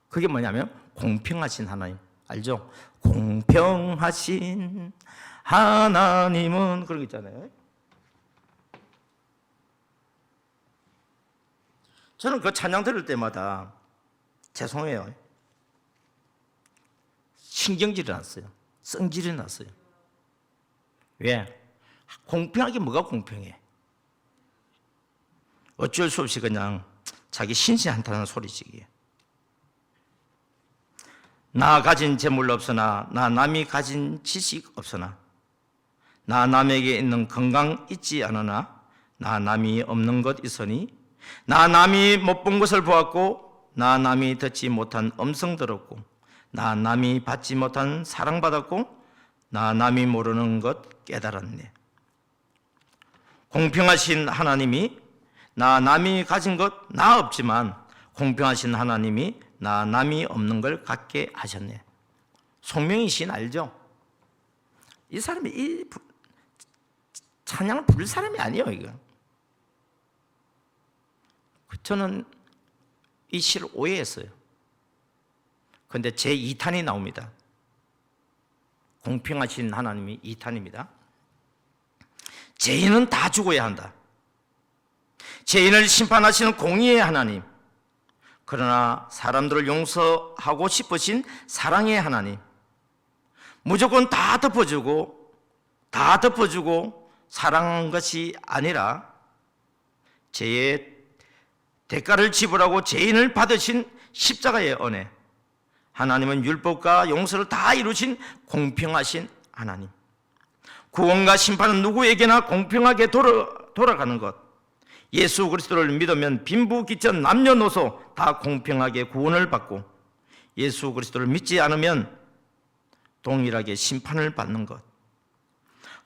그게 뭐냐면 공평하신 하나님, 알죠? 공평하신 하나님은, 그런 거 있잖아요. 저는 그 찬양 들을 때마다 죄송해요, 신경질이 났어요. 성질이 났어요. 왜? 공평하게 뭐가 공평해? 어쩔 수 없이 그냥 자기 신세 한탄하는 소리치기에. 나 가진 재물 없으나, 나 남이 가진 지식 없으나, 나 남에게 있는 건강 있지 않으나, 나 남이 없는 것 있으니, 나 남이 못 본 것을 보았고, 나 남이 듣지 못한 음성 들었고, 나 남이 받지 못한 사랑받았고, 나 남이 모르는 것 깨달았네. 공평하신 하나님이 나 남이 가진 것 나 없지만, 공평하신 하나님이 나 남이 없는 걸 갖게 하셨네. 송명희 시인 알죠? 이 사람이 이 찬양을 부를 사람이 아니에요, 이거. 저는 이 시를 오해했어요. 그런데 제 2탄이 나옵니다. 공평하신 하나님이 2탄입니다. 죄인은 다 죽어야 한다. 죄인을 심판하시는 공의의 하나님, 그러나 사람들을 용서하고 싶으신 사랑의 하나님, 무조건 다 덮어주고 사랑한 것이 아니라 죄의 대가를 지불하고 죄인을 받으신 십자가의 은혜, 하나님은 율법과 용서를 다 이루신 공평하신 하나님. 구원과 심판은 누구에게나 공평하게 돌아가는 것. 예수 그리스도를 믿으면 빈부귀천 남녀노소 다 공평하게 구원을 받고, 예수 그리스도를 믿지 않으면 동일하게 심판을 받는 것.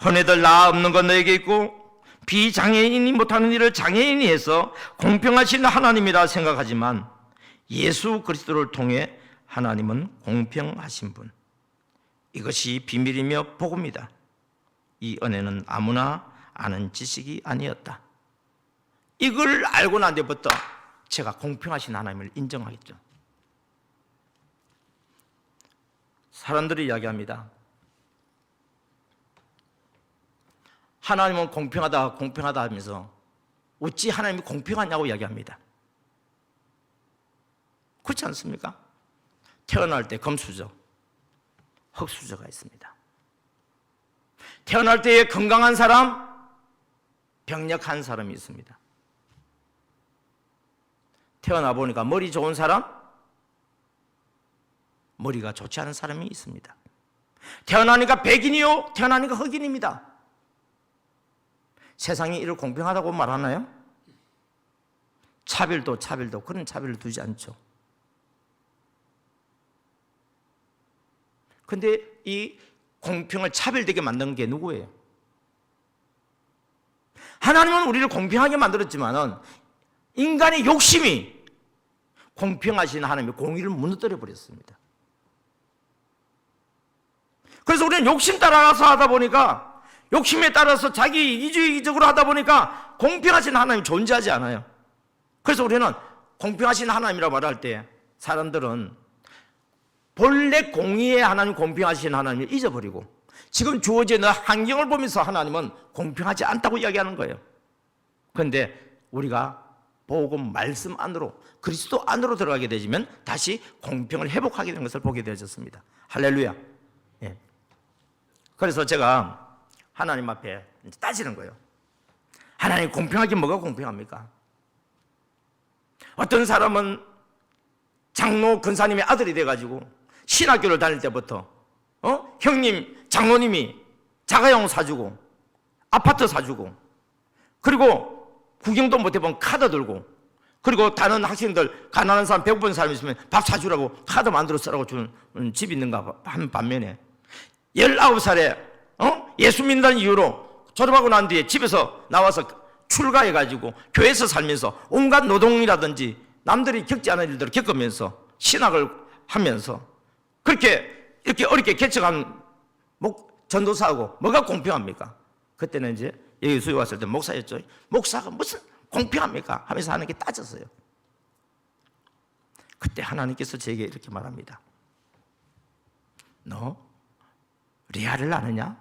헌애들 나 없는 것 너에게 있고, 비장애인이 못하는 일을 장애인이 해서 공평하신 하나님이라 생각하지만, 예수 그리스도를 통해 하나님은 공평하신 분. 이것이 비밀이며 복음이다. 이 은혜는 아무나 아는 지식이 아니었다. 이걸 알고 난 뒤부터 제가 공평하신 하나님을 인정하겠죠. 사람들이 이야기합니다. 하나님은 공평하다 하면서 어찌 하나님이 공평하냐고 이야기합니다. 그렇지 않습니까? 태어날 때 금수저, 흙수저가 있습니다. 태어날 때에 건강한 사람, 병력한 사람이 있습니다. 태어나 보니까 머리 좋은 사람, 머리가 좋지 않은 사람이 있습니다. 태어나니까 백인이요, 태어나니까 흑인입니다. 세상이 이를 공평하다고 말하나요? 차별도 그런 차별을 두지 않죠. 근데 이 공평을 차별되게 만드는 게 누구예요? 하나님은 우리를 공평하게 만들었지만은 인간의 욕심이 공평하신 하나님의 공의를 무너뜨려 버렸습니다. 그래서 우리는 욕심 따라서 하다 보니까, 욕심에 따라서 자기 이기적으로 하다 보니까 공평하신 하나님이 존재하지 않아요. 그래서 우리는 공평하신 하나님이라고 말할 때 사람들은 본래 공의의 하나님, 공평하신 하나님을 잊어버리고 지금 주어진 환경을 보면서 하나님은 공평하지 않다고 이야기하는 거예요. 그런데 우리가 복음 말씀 안으로, 그리스도 안으로 들어가게 되면 다시 공평을 회복하게 되는 것을 보게 되어졌습니다. 할렐루야. 예. 그래서 제가 하나님 앞에 따지는 거예요. 하나님 공평하게 뭐가 공평합니까? 어떤 사람은 장로 근사님의 아들이 돼가지고 신학교를 다닐 때부터 형님, 장로님이 자가용 사주고 아파트 사주고, 그리고 구경도 못 해본 카드 들고, 그리고 다른 학생들, 가난한 사람, 배고픈 사람 있으면 밥 사주라고 카드 만들어 쓰라고 주는 집이 있는가 한 반면에 19살에 예수 믿는다는 이유로 졸업하고 난 뒤에 집에서 나와서 출가해가지고 교회에서 살면서 온갖 노동이라든지 남들이 겪지 않은 일들을 겪으면서 신학을 하면서 그렇게 이렇게 어렵게 개척한 전도사하고 뭐가 공평합니까? 그때는 이제 여기 수요 왔을 때 목사였죠. 목사가 무슨 공평합니까? 하면서 하나님께 따졌어요. 그때 하나님께서 제게 이렇게 말합니다. 너 레아를 아느냐?